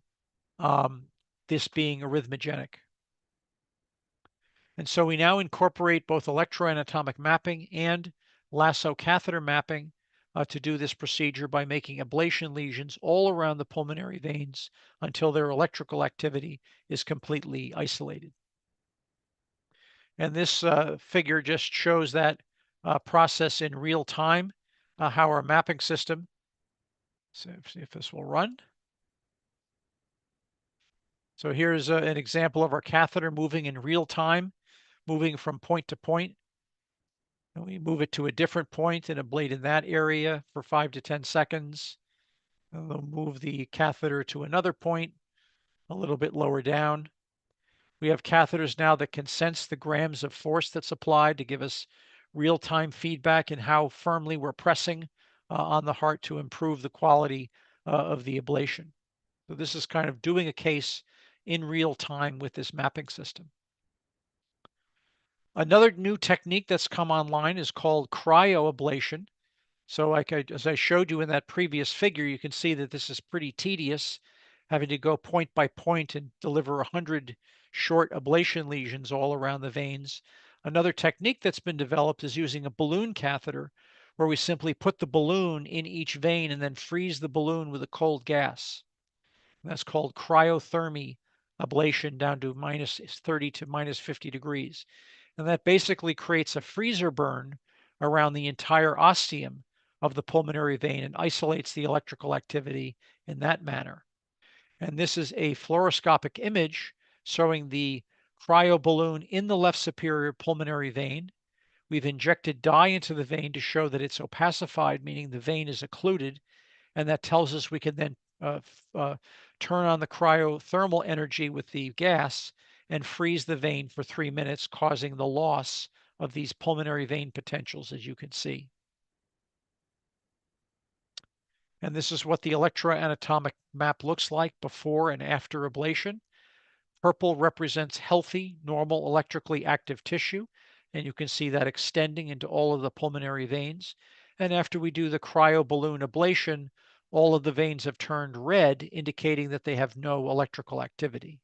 this being arrhythmogenic. And so we now incorporate both electroanatomic mapping and lasso catheter mapping to do this procedure by making ablation lesions all around the pulmonary veins until their electrical activity is completely isolated. And this figure just shows that process in real time, how our mapping system, so see if this will run. So here's an example of our catheter moving in real time, moving from point to point. And we move it to a different point and ablate in that area for 5 to 10 seconds. And we'll move the catheter to another point a little bit lower down. We have catheters now that can sense the grams of force that's applied to give us real-time feedback in how firmly we're pressing on the heart to improve the quality of the ablation. So this is kind of doing a case in real time with this mapping system. Another new technique that's come online is called cryoablation. So as I showed you in that previous figure, you can see that this is pretty tedious, having to go point by point and deliver 100 short ablation lesions all around the veins. Another technique that's been developed is using a balloon catheter, where we simply put the balloon in each vein and then freeze the balloon with a cold gas. And that's called cryothermy ablation down to minus 30 to minus 50 degrees. And that basically creates a freezer burn around the entire ostium of the pulmonary vein and isolates the electrical activity in that manner. And this is a fluoroscopic image showing the cryoballoon in the left superior pulmonary vein. We've injected dye into the vein to show that it's opacified, meaning the vein is occluded, and that tells us we can then turn on the cryothermal energy with the gas and freeze the vein for 3 minutes, causing the loss of these pulmonary vein potentials, as you can see. And this is what the electroanatomic map looks like before and after ablation. Purple represents healthy, normal, electrically active tissue, and you can see that extending into all of the pulmonary veins. And after we do the cryoballoon ablation, all of the veins have turned red, indicating that they have no electrical activity.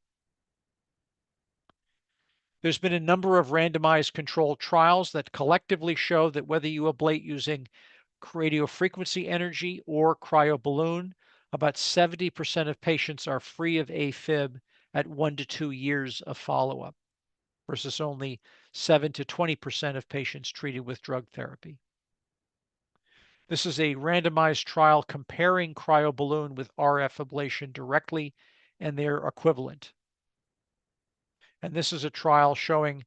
There's been a number of randomized controlled trials that collectively show that whether you ablate using radiofrequency energy or cryoballoon, about 70% of patients are free of A-Fib at 1 to 2 years of follow-up, versus only 7 to 20% of patients treated with drug therapy. This is a randomized trial comparing cryoballoon with RF ablation directly and their equivalent. And this is a trial showing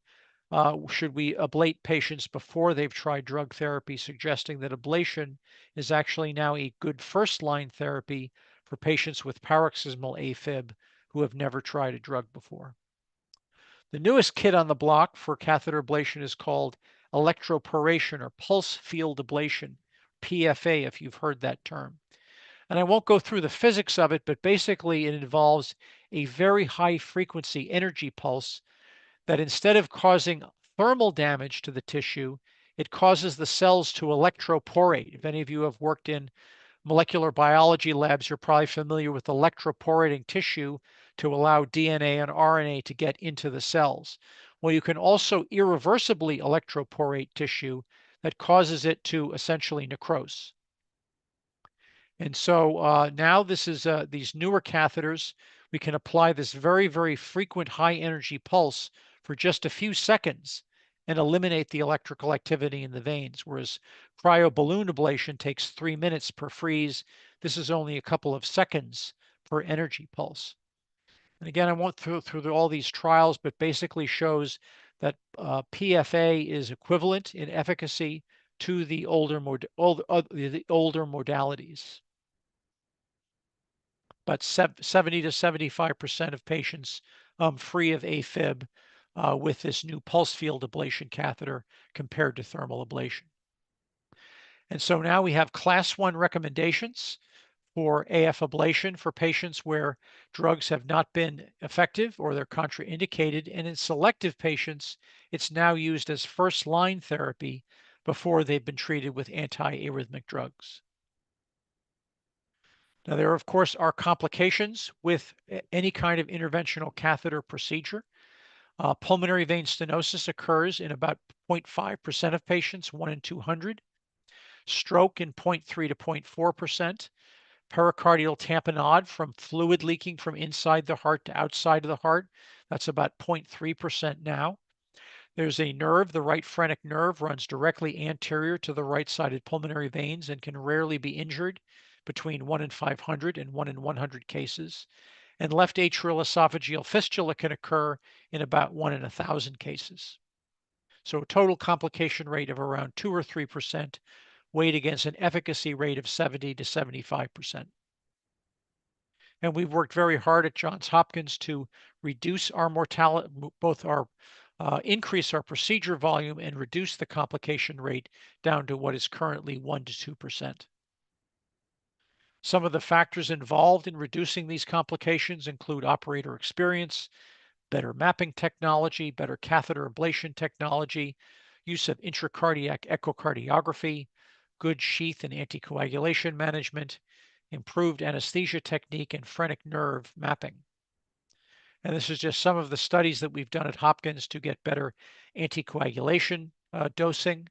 should we ablate patients before they've tried drug therapy, suggesting that ablation is actually now a good first-line therapy for patients with paroxysmal A-Fib who have never tried a drug before. The newest kit on the block for catheter ablation is called electroporation or pulse field ablation, PFA, if you've heard that term. And I won't go through the physics of it, but basically it involves a very high frequency energy pulse that instead of causing thermal damage to the tissue, it causes the cells to electroporate. If any of you have worked in molecular biology labs, you're probably familiar with electroporating tissue to allow DNA and RNA to get into the cells. Well, you can also irreversibly electroporate tissue that causes it to essentially necrose. And so now this is these newer catheters we can apply this very, very frequent high energy pulse for just a few seconds and eliminate the electrical activity in the veins, whereas cryoballoon ablation takes 3 minutes per freeze. This is only a couple of seconds per energy pulse. And again, I won't go through all these trials, but basically shows that PFA is equivalent in efficacy to the older modalities. But 70 to 75% of patients free of A-Fib with this new pulse field ablation catheter compared to thermal ablation. And so now we have class 1 recommendations for AF ablation for patients where drugs have not been effective or they're contraindicated. And in selective patients, it's now used as first-line therapy before they've been treated with anti-arrhythmic drugs. Now, there, of course, are complications with any kind of interventional catheter procedure. Pulmonary vein stenosis occurs in about 0.5% of patients, 1 in 200. Stroke in 0.3 to 0.4%. Pericardial tamponade from fluid leaking from inside the heart to outside of the heart. That's about 0.3% now. There's a nerve, the right phrenic nerve, runs directly anterior to the right-sided pulmonary veins and can rarely be injured, between 1 in 500 and 1 in 100 cases. And left atrial esophageal fistula can occur in about 1 in 1,000 cases. So a total complication rate of around 2 or 3%, weighed against an efficacy rate of 70 to 75%. And we've worked very hard at Johns Hopkins to reduce our mortality, both our increase our procedure volume and reduce the complication rate down to what is currently 1 to 2%. Some of the factors involved in reducing these complications include operator experience, better mapping technology, better catheter ablation technology, use of intracardiac echocardiography, good sheath and anticoagulation management, improved anesthesia technique, and phrenic nerve mapping. And this is just some of the studies that we've done at Hopkins to get better anticoagulation dosing,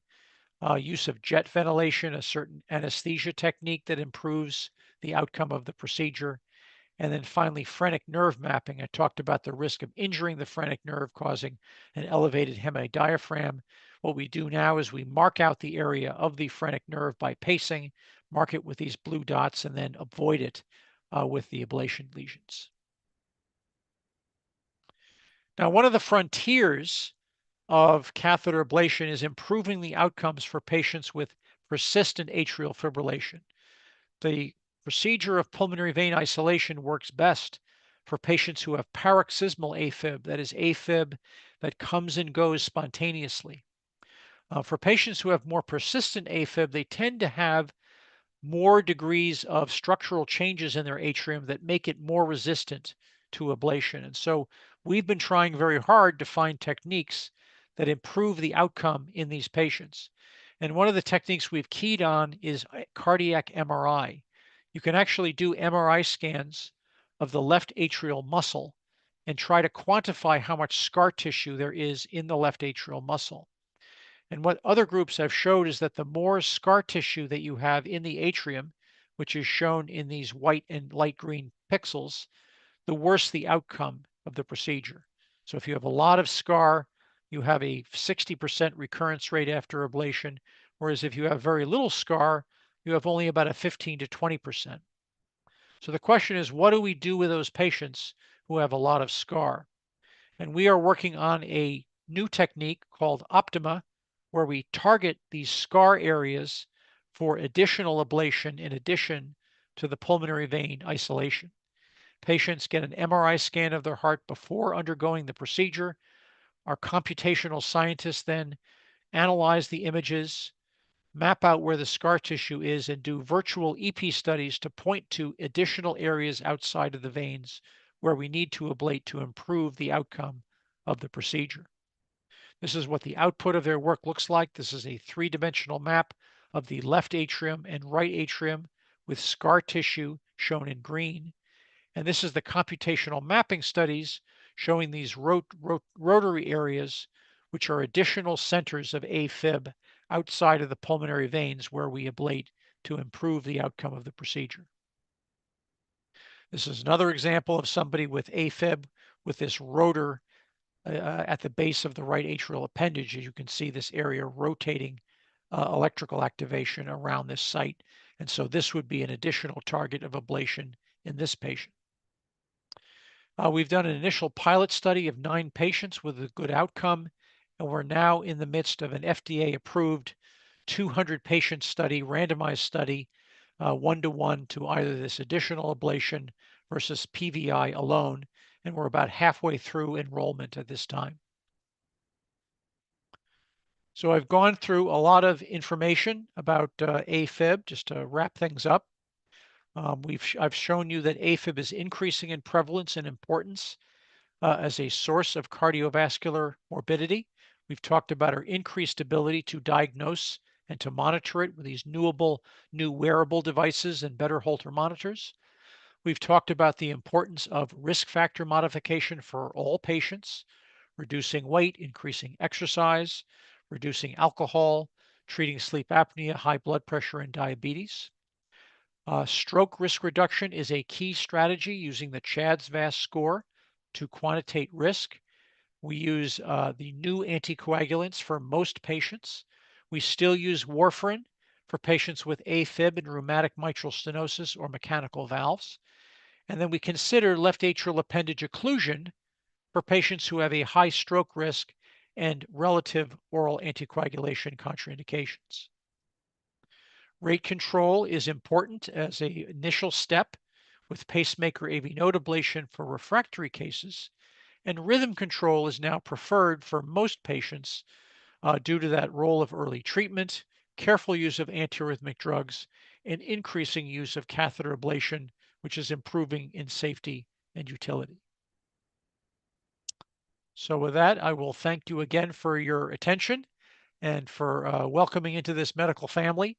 use of jet ventilation, a certain anesthesia technique that improves the outcome of the procedure. And then finally, phrenic nerve mapping. I talked about the risk of injuring the phrenic nerve, causing an elevated hemodiaphragm. What we do now is we mark out the area of the phrenic nerve by pacing, mark it with these blue dots, and then avoid it with the ablation lesions. Now, one of the frontiers of catheter ablation is improving the outcomes for patients with persistent atrial fibrillation. The procedure of pulmonary vein isolation works best for patients who have paroxysmal A-Fib, that is A-Fib that comes and goes spontaneously. For patients who have more persistent A-Fib, they tend to have more degrees of structural changes in their atrium that make it more resistant to ablation. And so we've been trying very hard to find techniques that improve the outcome in these patients. And one of the techniques we've keyed on is cardiac MRI. You can actually do MRI scans of the left atrial muscle and try to quantify how much scar tissue there is in the left atrial muscle. And what other groups have showed is that the more scar tissue that you have in the atrium, which is shown in these white and light green pixels, the worse the outcome of the procedure. So if you have a lot of scar, you have a 60% recurrence rate after ablation, whereas if you have very little scar, you have only about a 15 to 20%. So the question is, what do we do with those patients who have a lot of scar? And we are working on a new technique called Optima, where we target these scar areas for additional ablation in addition to the pulmonary vein isolation. Patients get an MRI scan of their heart before undergoing the procedure. Our computational scientists then analyze the images, map out where the scar tissue is, and do virtual EP studies to point to additional areas outside of the veins where we need to ablate to improve the outcome of the procedure. This is what the output of their work looks like. This is a three-dimensional map of the left atrium and right atrium with scar tissue shown in green. And this is the computational mapping studies showing these rotary areas, which are additional centers of A-Fib outside of the pulmonary veins where we ablate to improve the outcome of the procedure. This is another example of somebody with A-Fib with this rotor at the base of the right atrial appendage. As you can see, this area rotating electrical activation around this site. And so this would be an additional target of ablation in this patient. We've done an initial pilot study of 9 patients with a good outcome, and we're now in the midst of an FDA-approved 200-patient study, randomized study, 1-to-1 to either this additional ablation versus PVI alone, and we're about halfway through enrollment at this time. So I've gone through a lot of information about A-Fib, just to wrap things up. I've shown you that A-Fib is increasing in prevalence and importance as a source of cardiovascular morbidity. We've talked about our increased ability to diagnose and to monitor it with these new wearable devices and better Holter monitors. We've talked about the importance of risk factor modification for all patients, reducing weight, increasing exercise, reducing alcohol, treating sleep apnea, high blood pressure, and diabetes. Stroke risk reduction is a key strategy using the CHADS-VAS score to quantitate risk. We use the new anticoagulants for most patients. We still use warfarin for patients with A-Fib and rheumatic mitral stenosis or mechanical valves. And then we consider left atrial appendage occlusion for patients who have a high stroke risk and relative oral anticoagulation contraindications. Rate control is important as an initial step with pacemaker AV node ablation for refractory cases, and rhythm control is now preferred for most patients due to that role of early treatment, careful use of antiarrhythmic drugs, and increasing use of catheter ablation, which is improving in safety and utility. So with that, I will thank you again for your attention and for welcoming into this medical family.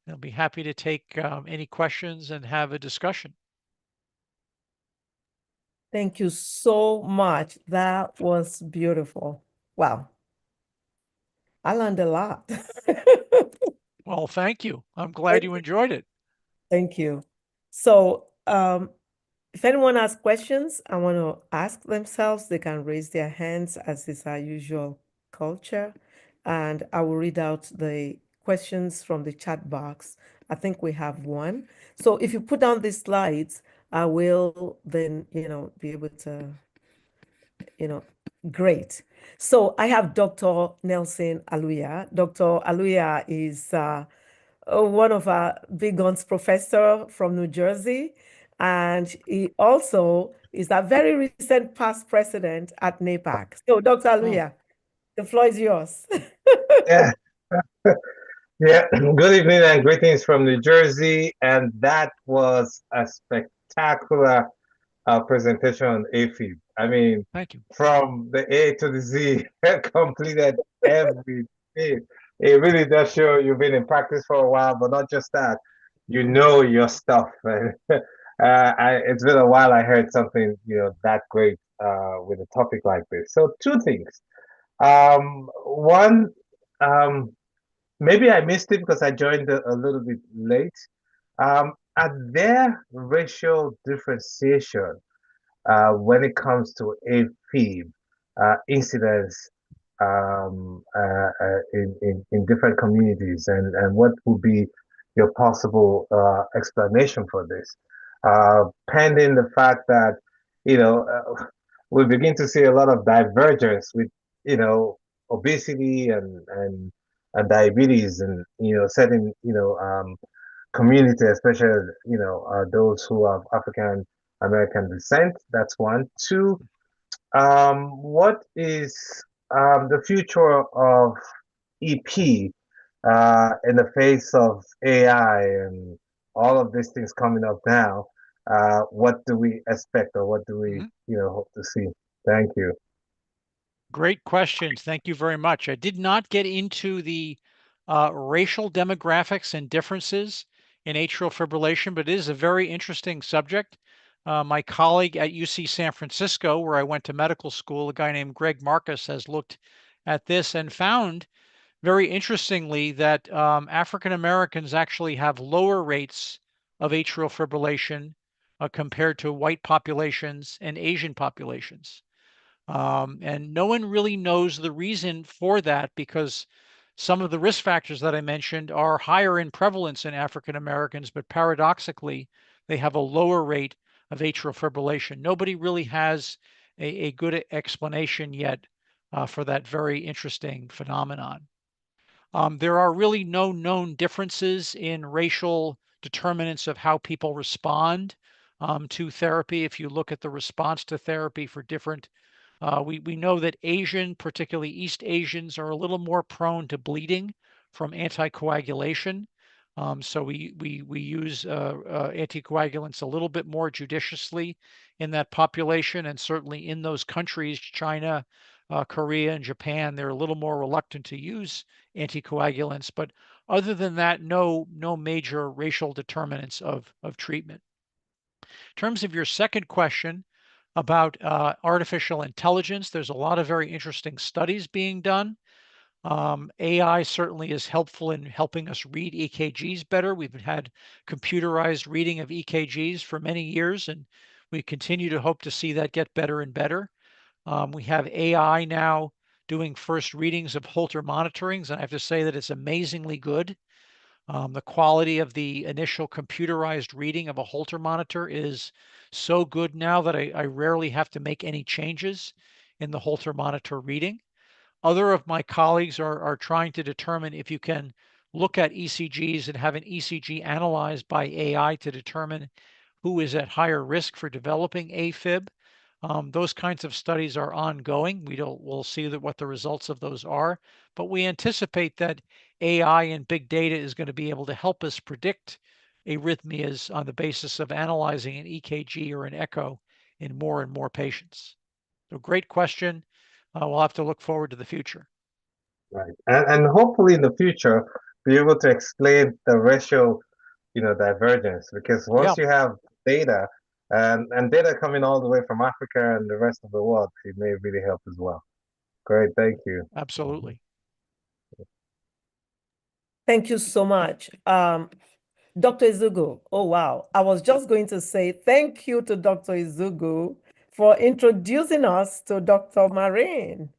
I'll be happy to take any questions and have a discussion. Thank you so much. That was beautiful. Wow. I learned a lot. Well, thank you. I'm glad you enjoyed it. Thank you. So, if anyone has questions and want to ask themselves, they can raise their hands as is our usual culture. And I will read out the questions from the chat box. I think we have one. So if you put down the slides, I will then, be able to, great. So I have Dr. Nelson Aluya. Dr. Aluya is one of our big guns professor from New Jersey. And he also is a very recent past president at NAPAC. So Dr. Aluya, the floor is yours. Yeah. Yeah. Good evening and greetings from New Jersey. And that was a spectacular presentation on A-Fib. I mean, Thank you. from the A to the Z, completed everything. It really does show you've been in practice for a while, but not just that, you know your stuff. It's been a while I heard something, that great with a topic like this. So 2 things. One, maybe I missed it because I joined a little bit late. Are there racial differentiation when it comes to A-Fib incidents in different communities, and what would be your possible explanation for this? Pending the fact that we begin to see a lot of divergence with obesity and diabetes, and certain community, especially those who have African American descent. That's one. 2, what is the future of EP in the face of AI and all of these things coming up now? What do we expect, or what do we hope to see? Thank you. Great questions. Thank you very much. I did not get into the racial demographics and differences in atrial fibrillation, but it is a very interesting subject. My colleague at UC San Francisco, where I went to medical school, a guy named Greg Marcus, has looked at this and found, very interestingly, that African Americans actually have lower rates of atrial fibrillation compared to white populations and Asian populations. And no one really knows the reason for that, because some of the risk factors that I mentioned are higher in prevalence in African Americans, but paradoxically, they have a lower rate of atrial fibrillation. Nobody really has a good explanation yet for that very interesting phenomenon. There are really no known differences in racial determinants of how people respond to therapy. If you look at the response to therapy for different, we know that Asian, particularly East Asians, are a little more prone to bleeding from anticoagulation. So we use anticoagulants a little bit more judiciously in that population, and certainly in those countries, China, Korea, and Japan, they're a little more reluctant to use anticoagulants. But other than that, no major racial determinants of treatment. In terms of your second question about artificial intelligence, there's a lot of very interesting studies being done. AI certainly is helpful in helping us read EKGs better. We've had computerized reading of EKGs for many years, and we continue to hope to see that get better and better. We have AI now doing first readings of Holter monitorings, and I have to say that it's amazingly good. The quality of the initial computerized reading of a Holter monitor is so good now that I rarely have to make any changes in the Holter monitor reading. Other of my colleagues are trying to determine if you can look at ECGs and have an ECG analyzed by AI to determine who is at higher risk for developing A-Fib. Those kinds of studies are ongoing. We'll see what the results of those are, but we anticipate that AI and big data is going to be able to help us predict arrhythmias on the basis of analyzing an EKG or an echo in more and more patients. So great question. We'll have to look forward to the future. Right. And hopefully in the future, be able to explain the racial, divergence, because once you have data and data coming all the way from Africa and the rest of the world, it may really help as well. Great. Thank you. Absolutely. Thank you so much. Dr. Izugu, oh wow. I was just going to say thank you to Dr. Izugu for introducing us to Dr. Marine.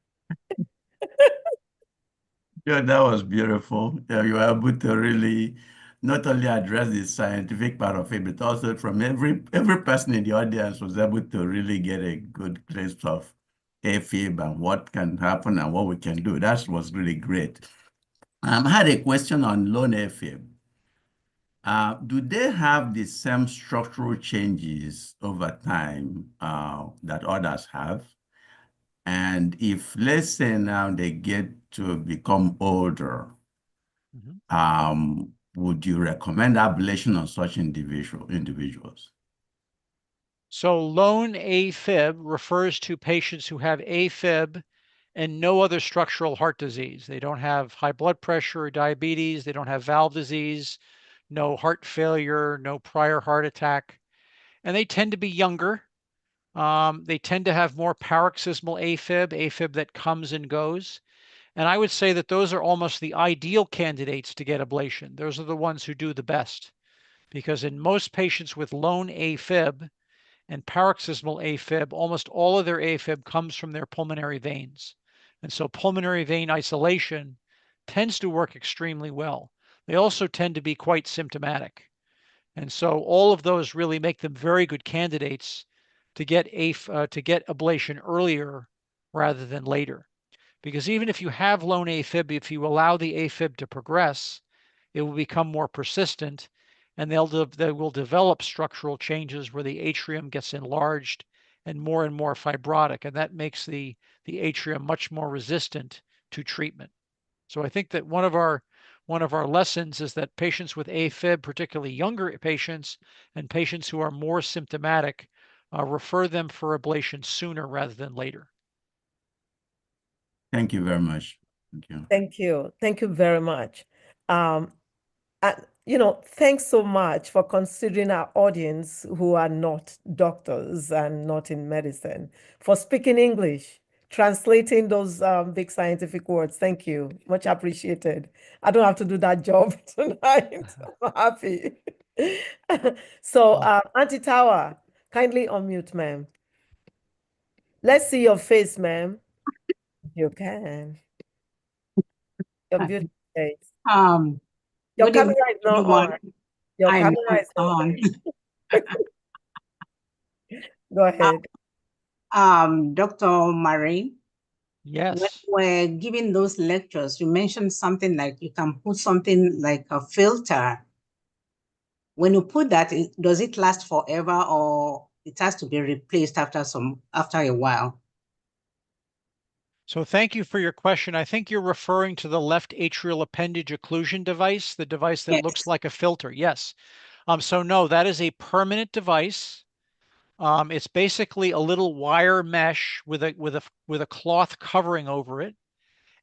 Yeah, that was beautiful. Yeah, you were able to really not only address the scientific part of it, but also from every person in the audience was able to really get a good glimpse of A-Fib and what can happen and what we can do. That was really great. I had a question on lone A-Fib. Do they have the same structural changes over time that others have? And if, let's say now they get to become older, would you recommend ablation on such individuals? So lone A-Fib refers to patients who have A-Fib and no other structural heart disease. They don't have high blood pressure or diabetes. They don't have valve disease, no heart failure, no prior heart attack. And they tend to be younger. They tend to have more paroxysmal A-Fib that comes and goes. And I would say that those are almost the ideal candidates to get ablation. Those are the ones who do the best, because in most patients with lone A-Fib and paroxysmal A-Fib, almost all of their A-Fib comes from their pulmonary veins. And so pulmonary vein isolation tends to work extremely well. They also tend to be quite symptomatic. And so all of those really make them very good candidates to get ablation earlier rather than later. Because even if you have lone A-Fib, if you allow the A-Fib to progress, it will become more persistent, and they will develop structural changes where the atrium gets enlarged and more fibrotic, and that makes the atrium much more resistant to treatment. So I think that one of our lessons is that patients with A-Fib, particularly younger patients and patients who are more symptomatic, refer them for ablation sooner rather than later. Thank you very much. Thank you. Thank you. Thank you very much. Thanks so much for considering our audience who are not doctors and not in medicine, for speaking English, translating those big scientific words. Thank you. Much appreciated. I don't have to do that job tonight. I'm happy. So, Auntie Tower, kindly unmute, ma'am. Let's see your face, ma'am. You can. Your beautiful face. Your Good evening, camera is not everyone. on. Your I'm camera is not on. Go ahead. Dr. Marie, when Yes. we're giving those lectures, you mentioned something like you can put something like a filter. When you put that, does it last forever or it has to be replaced after a while? So thank you for your question. I think you're referring to the left atrial appendage occlusion device, the device that looks Yes. like a filter. Yes. So no, that is a permanent device. It's basically a little wire mesh with a cloth covering over it,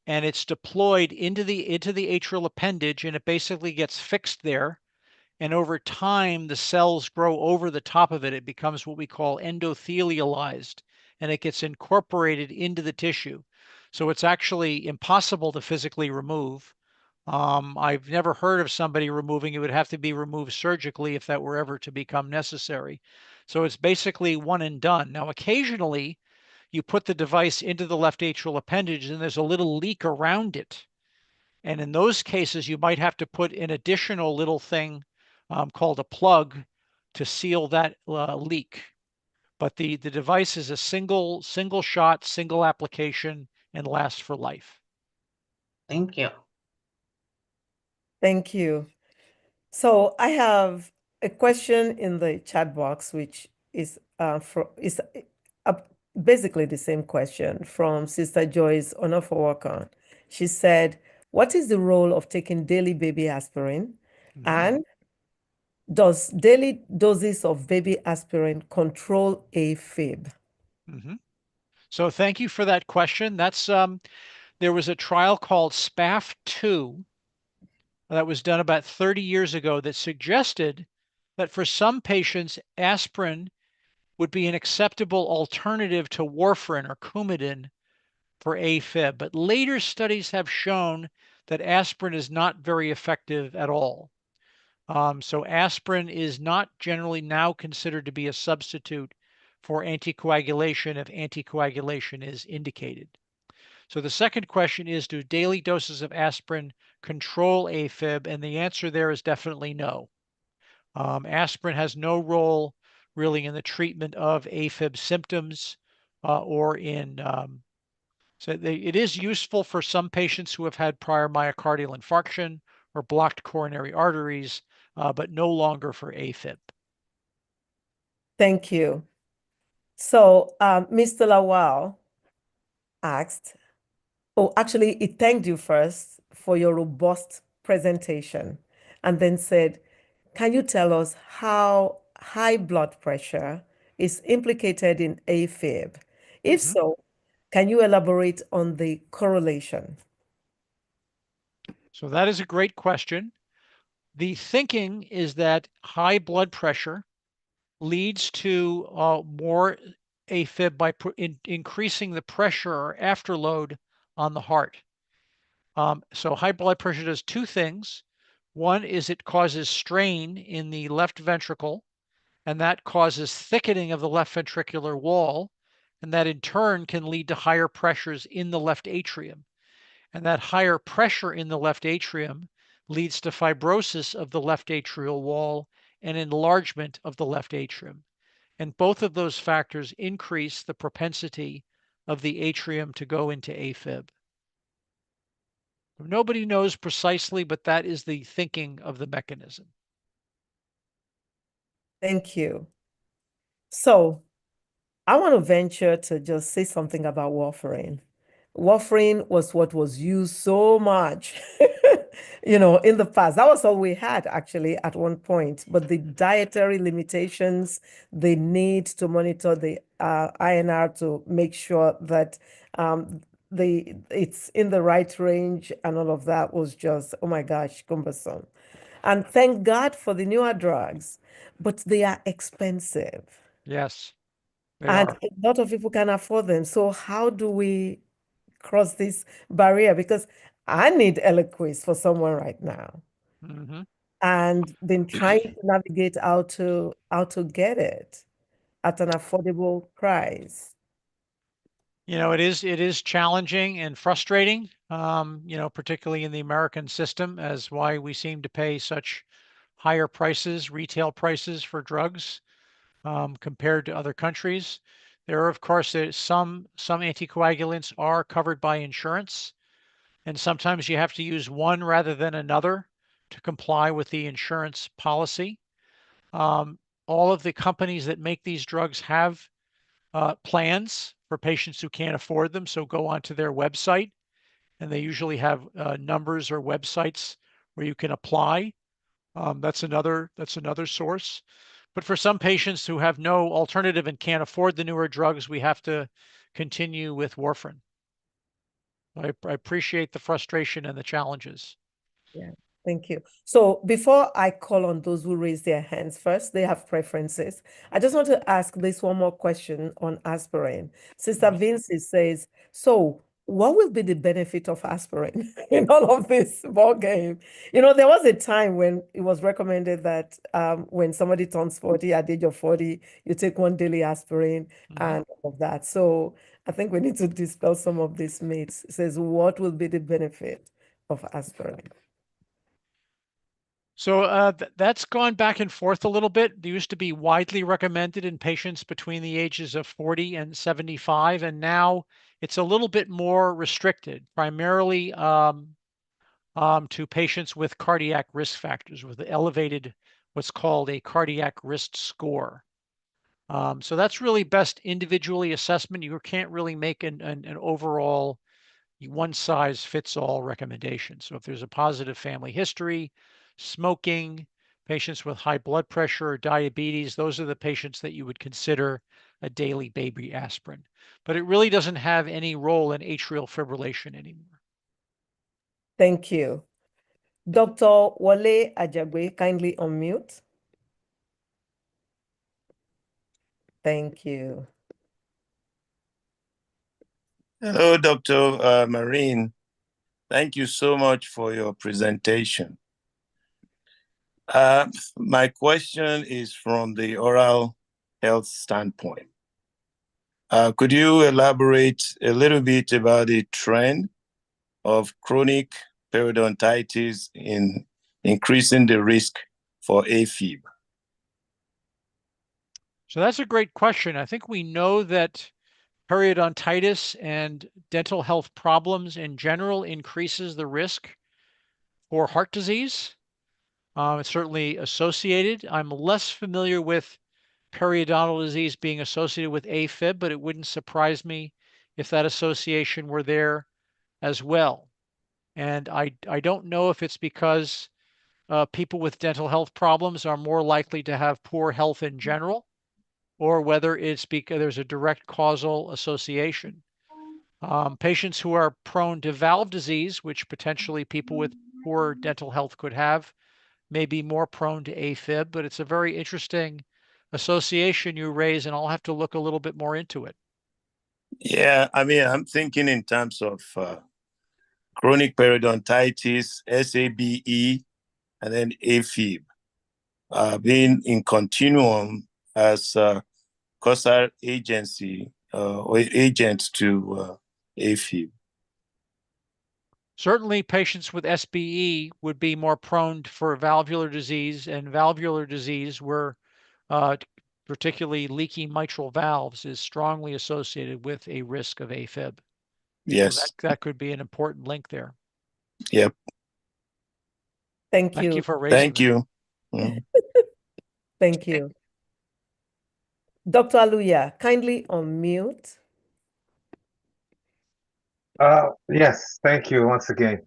and it's deployed into the atrial appendage, and it basically gets fixed there. And over time, the cells grow over the top of it. It becomes what we call endothelialized, and it gets incorporated into the tissue. So it's actually impossible to physically remove. I've never heard of somebody removing it. It would have to be removed surgically if that were ever to become necessary. So it's basically one and done. Now, occasionally, you put the device into the left atrial appendage and there's a little leak around it. And in those cases, you might have to put an additional little thing called a plug to seal that leak. But the device is a single shot, single application, and lasts for life. Thank you. Thank you. So I have a question in the chat box, which is basically the same question from Sister Joyce Onofowakan. She said, "What is the role of taking daily baby aspirin, and does daily doses of baby aspirin control A-Fib?" So thank you for that question. That's there was a trial called SPAF2 that was done about 30 years ago that suggested that for some patients, aspirin would be an acceptable alternative to warfarin or Coumadin for A-Fib. But later studies have shown that aspirin is not very effective at all. So aspirin is not generally now considered to be a substitute for anticoagulation if anticoagulation is indicated. So the second question is, do daily doses of aspirin control A-Fib? And the answer there is definitely no. Aspirin has no role really in the treatment of A-Fib symptoms or in, it is useful for some patients who have had prior myocardial infarction or blocked coronary arteries, but no longer for A-Fib. Thank you. So Mr. Lawal asked, actually, he thanked you first for your robust presentation and then said, "Can you tell us how high blood pressure is implicated in A-Fib? If so, can you elaborate on the correlation?" So that is a great question. The thinking is that high blood pressure leads to more A-Fib by increasing the pressure or afterload on the heart. So high blood pressure does two things. One is it causes strain in the left ventricle, and that causes thickening of the left ventricular wall, and that in turn can lead to higher pressures in the left atrium. And that higher pressure in the left atrium leads to fibrosis of the left atrial wall and enlargement of the left atrium. And both of those factors increase the propensity of the atrium to go into A-Fib. Nobody knows precisely, but that is the thinking of the mechanism. Thank you. So I want to venture to just say something about warfarin. Warfarin was what was used so much, in the past. That was all we had actually at one point. But the dietary limitations, the need to monitor the INR to make sure that it's in the right range and all of that was just, oh my gosh, cumbersome. And thank God for the newer drugs, but they are expensive. Yes, they And are. a lot of people can afford them. So how do we cross this barrier? Because I need Eliquis for someone right now. and been trying to navigate how to get it at an affordable price. You know, it is challenging and frustrating, you know, particularly in the American system, as why we seem to pay such higher prices, retail prices for drugs, compared to other countries. There are, of course, some anticoagulants are covered by insurance, and sometimes you have to use one rather than another to comply with the insurance policy. All of the companies that make these drugs have plans for patients who can't afford them. So go onto their website, and they usually have numbers or websites where you can apply. That's another source. But for some patients who have no alternative and can't afford the newer drugs, we have to continue with warfarin. I appreciate the frustration and the challenges. Yeah, thank you. So before I call on those who raise their hands first, they have preferences. I just want to ask this one more question on aspirin. Sister Vinci says, so what will be the benefit of aspirin in all of this ball game? You know, there was a time when it was recommended that when somebody turns 40, at the age of 40, you take one daily aspirin and all of that. So I think we need to dispel some of these myths. It says, what will be the benefit of aspirin? So that's gone back and forth a little bit. They used to be widely recommended in patients between the ages of 40 and 75, and now it's a little bit more restricted, primarily to patients with cardiac risk factors, with elevated, what's called a cardiac risk score. So that's really best individually assessment. You can't really make an overall one-size-fits-all recommendation. So if there's a positive family history, smoking, patients with high blood pressure or diabetes, those are the patients that you would consider a daily baby aspirin. But it really doesn't have any role in atrial fibrillation anymore. Thank you. Dr. Wale Ajagbe, kindly unmute. Thank you. Hello, Dr. Marine. Thank you so much for your presentation. My question is from the oral health standpoint. Could you elaborate a little bit about the trend of chronic periodontitis in increasing the risk for A-Fib? So that's a great question. I think we know that periodontitis and dental health problems in general increases the risk for heart disease. It's certainly associated. I'm less familiar with periodontal disease being associated with A-Fib, but it wouldn't surprise me if that association were there as well. And I don't know if it's because people with dental health problems are more likely to have poor health in general, or whether it's because there's a direct causal association. Patients who are prone to valve disease, which potentially people with poor dental health could have, may be more prone to A-Fib, but it's a very interesting association you raise, and I'll have to look a little bit more into it. Yeah, I mean, I'm thinking in terms of chronic periodontitis, SABE, and then A-Fib being in continuum as causal agency or agents to A-Fib. Certainly, patients with SBE would be more prone for valvular disease, and valvular disease where particularly leaky mitral valves is strongly associated with a risk of A-Fib. Yes. So that could be an important link there. Yep. Thank Thank you. you for raising Thank you. Thank you. Dr. Aluya, kindly unmute. Yes, thank you once again.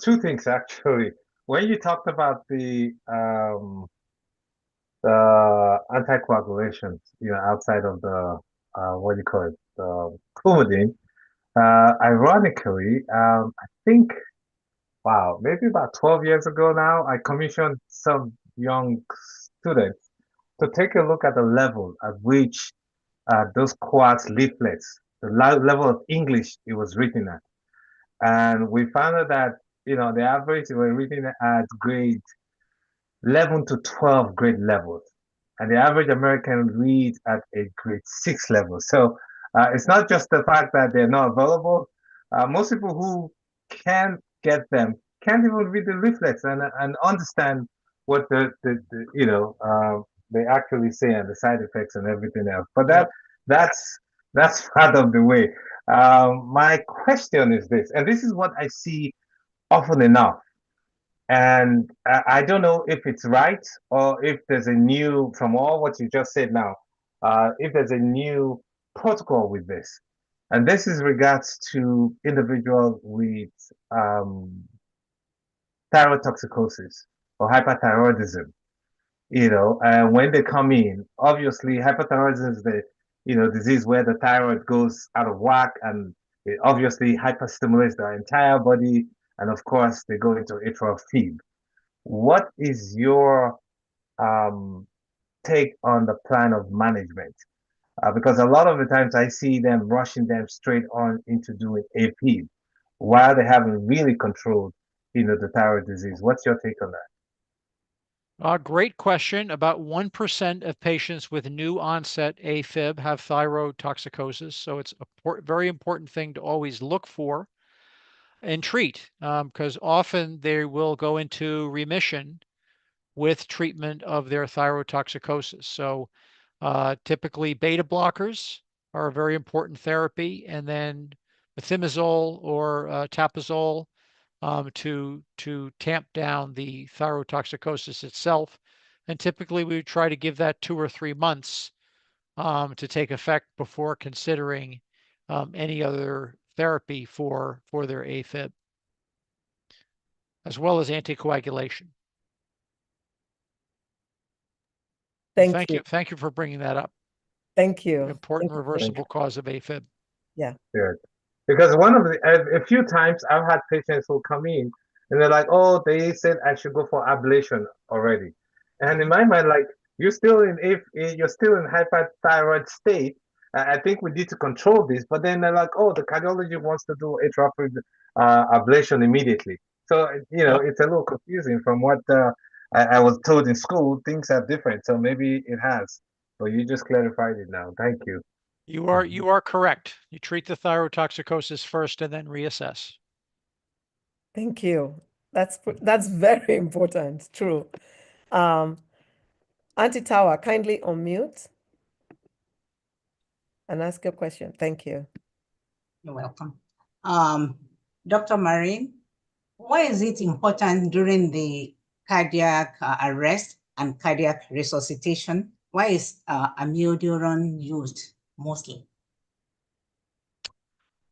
Two things actually. When you talked about the anticoagulation, outside of the what do you call it, Coumadin, ironically, I think, wow, maybe about 12 years ago now, I commissioned some young students to take a look at the level at which those quartz leaflets, the level of English it was written at. And we found out that, the average they were reading at grade 11 to 12 grade levels, and the average American reads at a grade 6 level. So it's not just the fact that they're not available. Most people who can get them can't even read the leaflets and understand what they actually say and the side effects and everything else. But that's part of the way. My question is this, and this is what I see often enough. And I don't know if it's right or if there's a new, from all what you just said now, if there's a new protocol with this. And this is regards to individuals with thyrotoxicosis or hyperthyroidism. And when they come in, obviously hyperthyroidism is the, disease where the thyroid goes out of whack and it obviously hyperstimulates the entire body. And of course, they go into atrial fib. What is your take on the plan of management? Because a lot of the times I see them rushing them straight on into doing A-Fib while they haven't really controlled, the thyroid disease. What's your take on that? Great question. About 1% of patients with new onset A-Fib have thyroid toxicosis. So it's a very important thing to always look for and treat, because often they will go into remission with treatment of their thyroid toxicosis. So typically beta blockers are a very important therapy, and then methimazole or tapazole to tamp down the thyrotoxicosis itself. And typically we would try to give that 2 or 3 months to take effect before considering any other therapy for their A-Fib, as well as anticoagulation. Thank you. Thank you for bringing that up. Thank you. Important Thank you. reversible cause of A-Fib. Yeah. Good. Because a few times I've had patients who come in and they're like, oh, they said I should go for ablation already. And in my mind, like, you're still in hyperthyroid state. I think we need to control this. But then they're like, oh, the cardiology wants to do atrial ablation immediately. So, it's a little confusing from what I was told in school. Things are different. So maybe it has. But you just clarified it now. Thank you. You are correct. You treat the thyrotoxicosis first and then reassess. Thank you. That's very important. True. Auntie Tower, kindly unmute and ask your question. Thank you. You're welcome. Dr. Marine, why is it important during the cardiac arrest and cardiac resuscitation? Why is amiodarone used mostly?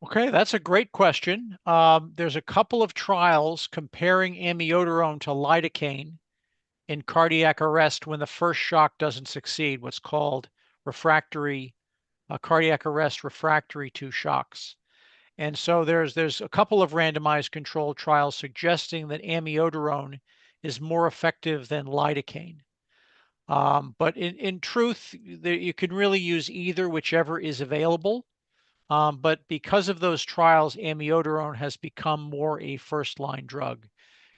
Okay, that's a great question. There's a couple of trials comparing amiodarone to lidocaine in cardiac arrest when the first shock doesn't succeed, what's called refractory cardiac arrest refractory to shocks. And so there's a couple of randomized controlled trials suggesting that amiodarone is more effective than lidocaine. But in truth, you can really use either, whichever is available. But because of those trials, amiodarone has become more a first-line drug,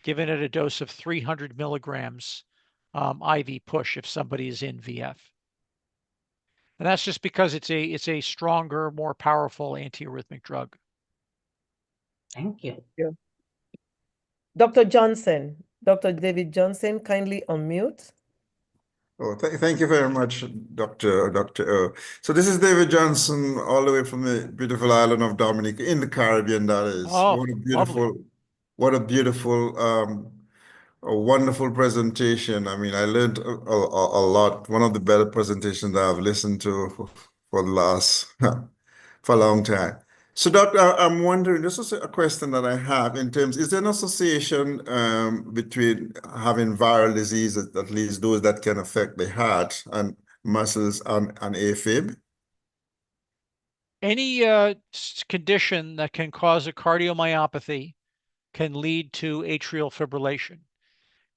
given at a dose of 300 milligrams IV push if somebody is in VF. And that's just because it's a stronger, more powerful antiarrhythmic drug. Thank you. Yeah. Dr. Johnson, Dr. David Johnson, kindly unmute. Oh, thank you very much, Dr. O. So this is David Johnson, all the way from the beautiful island of Dominica in the Caribbean, that is. Oh, what a beautiful, a wonderful presentation. I mean, I learned a lot. One of the better presentations that I've listened to for the last, for a long time. So, Doctor, I'm wondering, this is a question that I have in terms, is there an association between having viral disease, at least those that can affect the heart and muscles and A-Fib? Any condition that can cause a cardiomyopathy can lead to atrial fibrillation.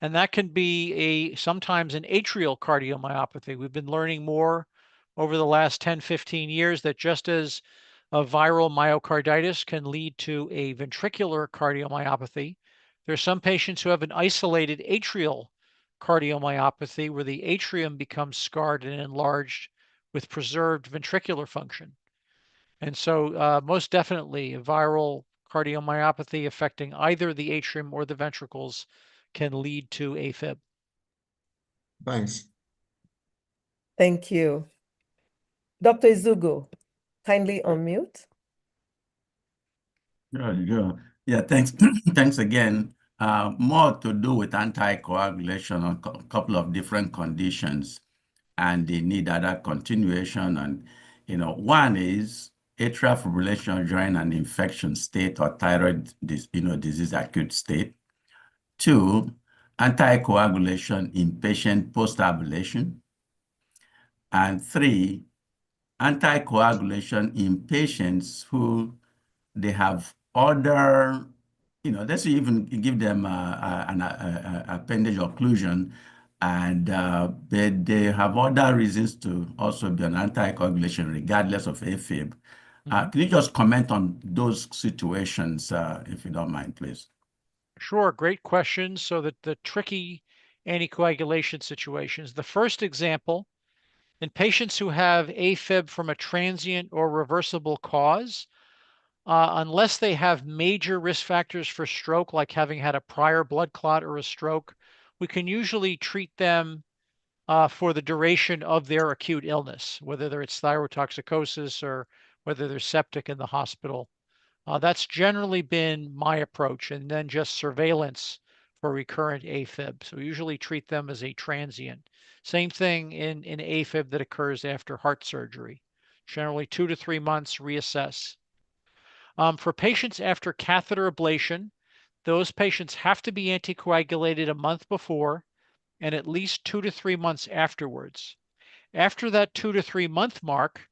And that can be sometimes an atrial cardiomyopathy. We've been learning more over the last 10, 15 years that just as a viral myocarditis can lead to a ventricular cardiomyopathy, there's some patients who have an isolated atrial cardiomyopathy, where the atrium becomes scarred and enlarged with preserved ventricular function. And so most definitely a viral cardiomyopathy affecting either the atrium or the ventricles can lead to A-Fib. Thanks. Thank you. Dr. Izugo, kindly unmute. Yeah, thanks. Thanks again. More to do with anticoagulation on a couple of different conditions and the need other continuation. And, one is atrial fibrillation during an infection state or thyroid disease acute state. 2, anticoagulation in patient post-ablation. And 3, anticoagulation in patients who they have other, let's even give them an appendage occlusion, and they have other reasons to also be on anticoagulation regardless of A-Fib. Can you just comment on those situations, if you don't mind, please? Sure, great question. So that the tricky anticoagulation situations. The first example, in patients who have A-Fib from a transient or reversible cause, unless they have major risk factors for stroke, like having had a prior blood clot or a stroke, we can usually treat them for the duration of their acute illness, whether it's thyrotoxicosis or whether they're septic in the hospital. That's generally been my approach, and then just surveillance for recurrent A-Fib. So we usually treat them as a transient. Same thing in A-Fib that occurs after heart surgery. Generally 2 to 3 months, reassess. For patients after catheter ablation, those patients have to be anticoagulated a month before and at least 2 to 3 months afterwards. After that 2 to 3 month mark,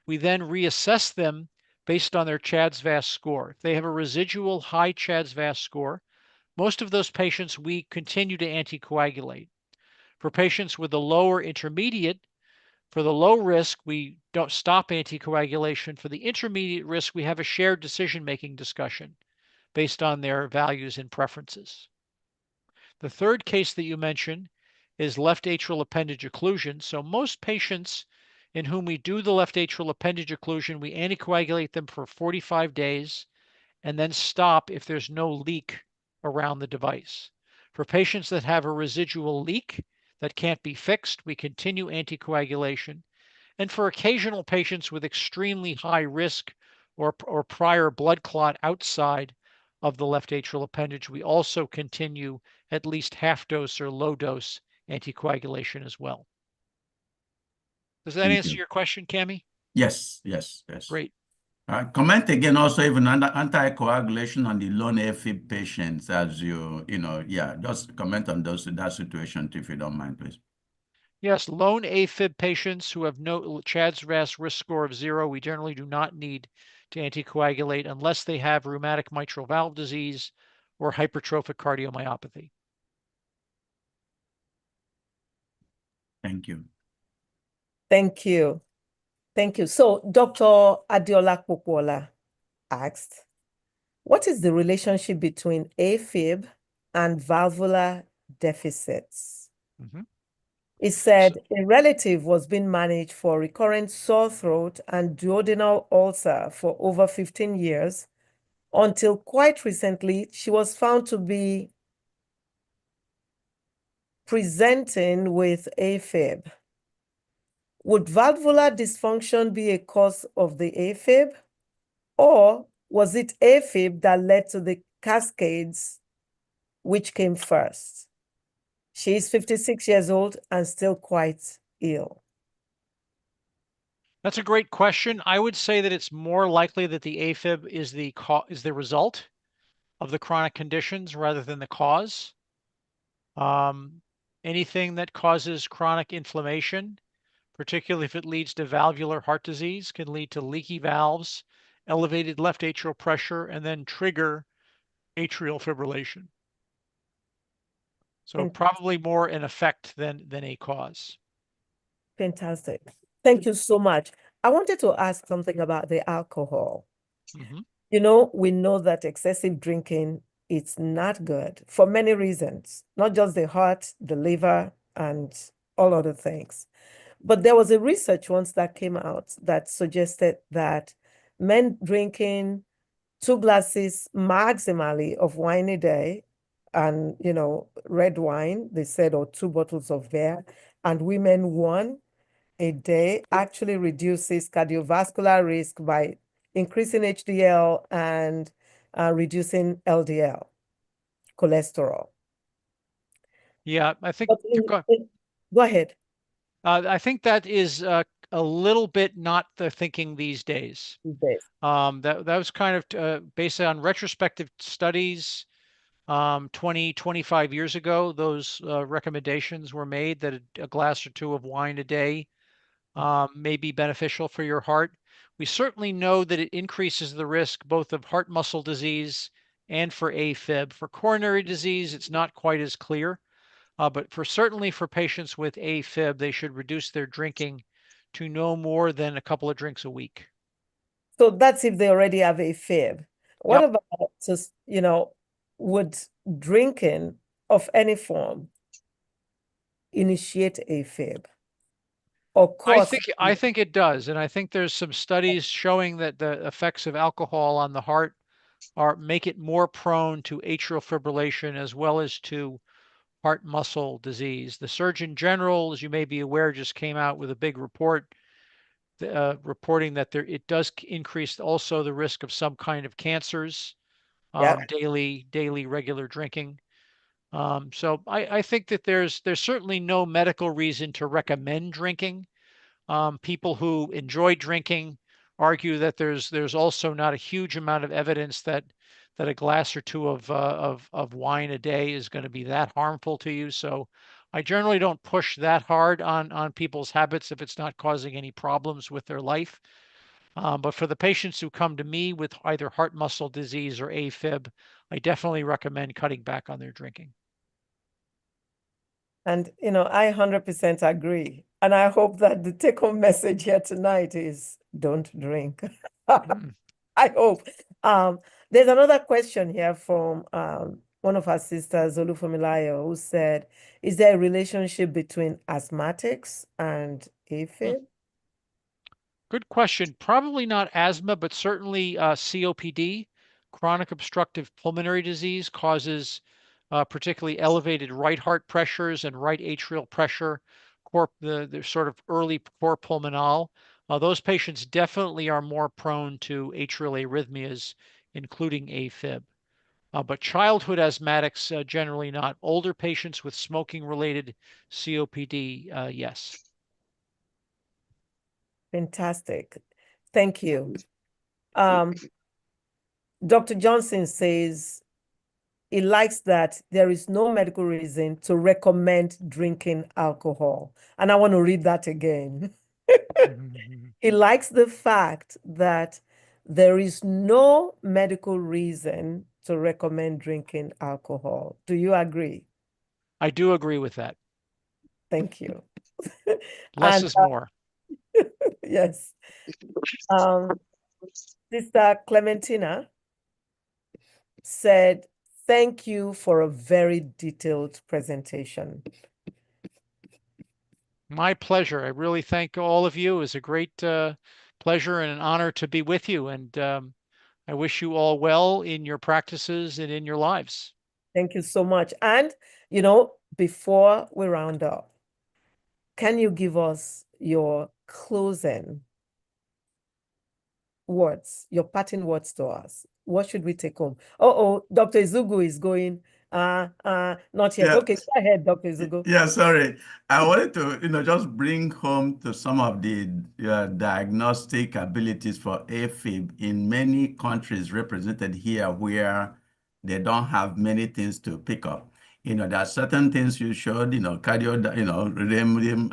we then reassess them based on their CHA2DS2-VASc score. If they have a residual high CHA2DS2-VASc score, most of those patients we continue to anticoagulate. For patients with a lower intermediate, for the low risk, we don't stop anticoagulation. For the intermediate risk, we have a shared decision-making discussion based on their values and preferences. The third case that you mentioned is left atrial appendage occlusion. So most patients in whom we do the left atrial appendage occlusion, we anticoagulate them for 45 days and then stop if there's no leak around the device. For patients that have a residual leak that can't be fixed, we continue anticoagulation. And for occasional patients with extremely high risk or prior blood clot outside of the left atrial appendage, we also continue at least half dose or low dose anticoagulation as well. Does that Thank answer you. your question, Cami? Yes. Great. Comment again also even under anticoagulation on the lone A-Fib patients as just comment on that situation too, if you don't mind, please. Yes, lone A-Fib patients who have no CHA2DS2-VASc risk score of 0, we generally do not need to anticoagulate unless they have rheumatic mitral valve disease or hypertrophic cardiomyopathy. Thank you. Thank you. Thank you. So Dr. Adiola Popola asked, what is the relationship between A-Fib and valvular deficits? He said a relative was being managed for recurrent sore throat and duodenal ulcer for over 15 years until quite recently she was found to be presenting with A-Fib. Would valvular dysfunction be a cause of the A-Fib? Or was it A-Fib that led to the cascades? Which came first? She is 56 years old and still quite ill. That's a great question. I would say that it's more likely that the A-Fib is the result of the chronic conditions rather than the cause. Anything that causes chronic inflammation, particularly if it leads to valvular heart disease, can lead to leaky valves, elevated left atrial pressure, and then trigger atrial fibrillation. So probably more an effect than a cause. Fantastic. Thank you so much. I wanted to ask something about the alcohol. We know that excessive drinking it's not good for many reasons, not just the heart, the liver, and all other things. But there was a research once that came out that suggested that men drinking 2 glasses maximally of wine a day, and red wine, they said, or 2 bottles of beer, and women 1 a day actually reduces cardiovascular risk by increasing HDL and reducing LDL cholesterol. Yeah, I think But go ahead. I think that is a little bit not the thinking these days. Yes. That was kind of based on retrospective studies. 20, 25 years ago, those recommendations were made that a glass or 2 of wine a day may be beneficial for your heart. We certainly know that it increases the risk both of heart muscle disease and for A-Fib. For coronary disease, it's not quite as clear, but certainly for patients with A-Fib, they should reduce their drinking to no more than a couple of drinks a week. So that's if they already have A-Fib. What Yep. about just, would drinking of any form initiate A-Fib or cause? I think it does, and I think there's some studies showing that the effects of alcohol on the heart make it more prone to atrial fibrillation as well as to heart muscle disease. The Surgeon General, as you may be aware, just came out with a big report reporting that it does increase also the risk of some kind of cancers, daily regular drinking. So I think that there's certainly no medical reason to recommend drinking. People who enjoy drinking argue that there's also not a huge amount of evidence that a glass or 2 of wine a day is going to be that harmful to you. So I generally don't push that hard on people's habits if it's not causing any problems with their life. But for the patients who come to me with either heart muscle disease or A-Fib, I definitely recommend cutting back on their drinking. And, I 100% agree. And I hope that the take-home message here tonight is don't drink. I hope. There's another question here from one of our sisters, Olufumilayo, who said, is there a relationship between asthmatics and A-Fib? Good question. Probably not asthma, but certainly COPD, chronic obstructive pulmonary disease, causes particularly elevated right heart pressures and right atrial pressure, the sort of early cor pulmonale. Those patients definitely are more prone to atrial arrhythmias, including A-Fib. But childhood asthmatics, generally not. Older patients with smoking-related COPD, yes. Fantastic. Thank you. Dr. Johnson says he likes that there is no medical reason to recommend drinking alcohol. And I want to read that again. He likes the fact that there is no medical reason to recommend drinking alcohol. Do you agree? I do agree with that. Thank you. Less is more. Yes. Sister Clementina said, thank you for a very detailed presentation. My pleasure. I really thank all of you. It was a great pleasure and an honor to be with you. And I wish you all well in your practices and in your lives. Thank you so much. And, before we round up, can you give us your closing words, your parting words to us? What should we take home? Dr. Izugu is going, not yet. Yeah. Okay, go ahead, Dr. Izugu. Yeah, sorry. I wanted to, just bring home to some of the diagnostic abilities for A-Fib in many countries represented here where they don't have many things to pick up. There are certain things you showed, cardio, rhythm, even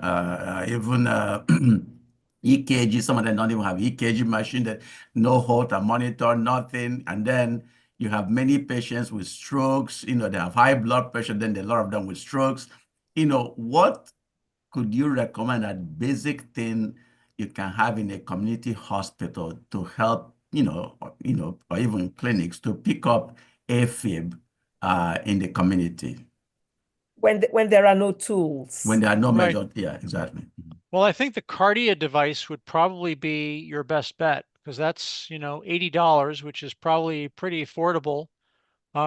EKG. Some of them don't even have EKG machine, that no Holter monitor, nothing. And then you have many patients with strokes, they have high blood pressure, then a lot of them with strokes. What could you recommend a basic thing you can have in a community hospital to help, or even clinics to pick up A-Fib in the community. When there are no tools. When there are no Right. measures, yeah, exactly. Well, I think the Cardia device would probably be your best bet because that's, $80, which is probably pretty affordable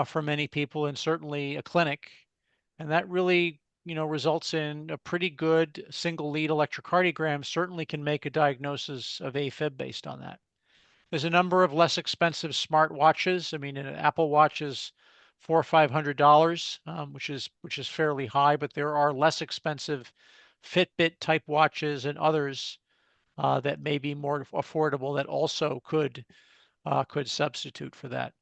for many people and certainly a clinic. And that really, results in a pretty good single lead electrocardiogram, certainly can make a diagnosis of A-Fib based on that. There's a number of less expensive smart watches. I mean, an Apple Watch is $400 or $500, which is fairly high, but there are less expensive Fitbit type watches and others that may be more affordable that also could substitute for that.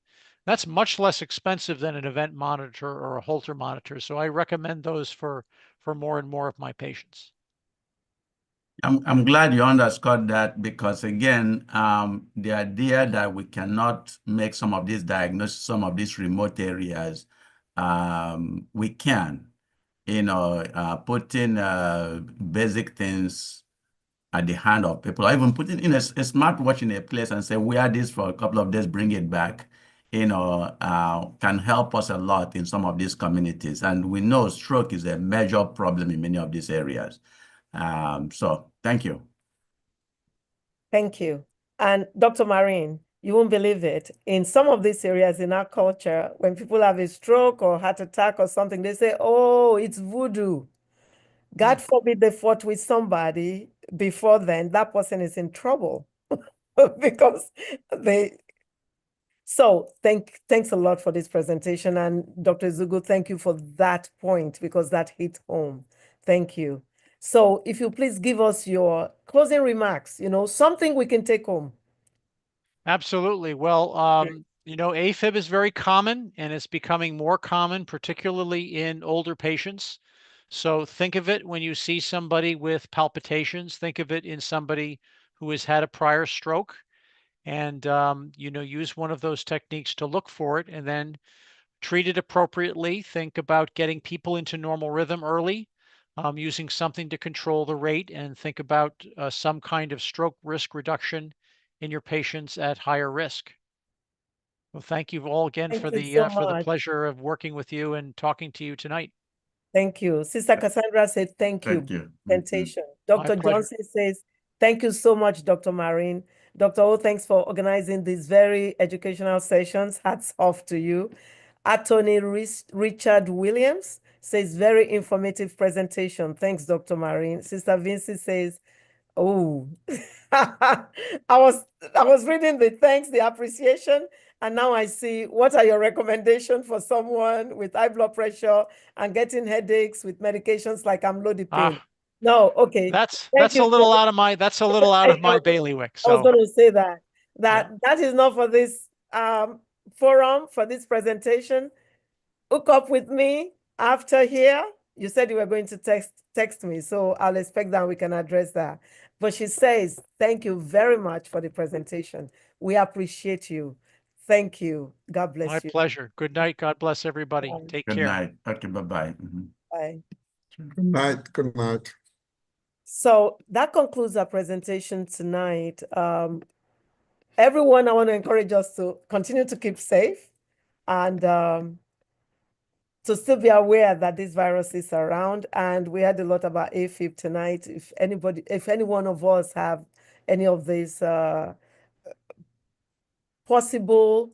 That's much less expensive than an event monitor or a Holter monitor. So I recommend those for more and more of my patients. I'm glad you underscored that because again, the idea that we cannot make some of these diagnoses, some of these remote areas, we can, putting basic things at the hand of people, or even putting in a smartwatch in a place and say, wear this for a couple of days, bring it back, can help us a lot in some of these communities. And we know stroke is a major problem in many of these areas. So thank you. Thank you. And Dr. Marine, you won't believe it. In some of these areas in our culture, when people have a stroke or heart attack or something, they say, oh, it's voodoo. God forbid they fought with somebody before then, that person is in trouble because so thanks a lot for this presentation. And Dr. Zugu, thank you for that point because that hit home. Thank you. So if you please give us your closing remarks, something we can take home. Absolutely. Well, A-Fib is very common and it's becoming more common, particularly in older patients. So think of it when you see somebody with palpitations, think of it in somebody who has had a prior stroke and, use one of those techniques to look for it and then treat it appropriately. Think about getting people into normal rhythm early, using something to control the rate, and think about some kind of stroke risk reduction in your patients at higher risk. Well, thank you all again Thank for you the so much. pleasure of working with you and talking to you tonight. Thank you. Sister Cassandra said thank you. Thank you. Presentation. My Dr. pleasure. Johnson says, thank you so much, Dr. Marine. Dr. O, thanks for organizing these very educational sessions. Hats off to you. Attorney Richard Williams says, very informative presentation. Thanks, Dr. Marine. Sister Vinci says, oh, I was reading the thanks, the appreciation, and now I see what are your recommendations for someone with high blood pressure and getting headaches with medications like amlodipine. No, okay. That's Thank a you little for- out of my bailiwick. I was So going to say that is not for this forum, for this presentation. Hook up with me after here. You said you were going to text me, so I'll expect that we can address that. But she says, thank you very much for the presentation. We appreciate you. Thank you. God bless my you. pleasure. Good night. God bless everybody. Bye. Take Good care. night. Okay, bye-bye. Bye. Good night. Good night. So that concludes our presentation tonight. Everyone, I want to encourage us to continue to keep safe and to still be aware that this virus is around. And we had a lot about A-Fib tonight. If any one of us have any of these possible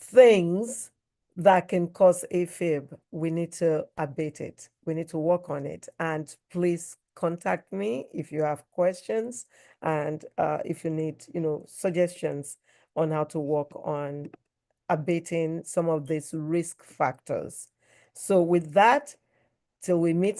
things that can cause A-Fib, we need to abate it. We need to work on it. And please contact me if you have questions and if you need, suggestions on how to work on abating some of these risk factors. So with that, till we meet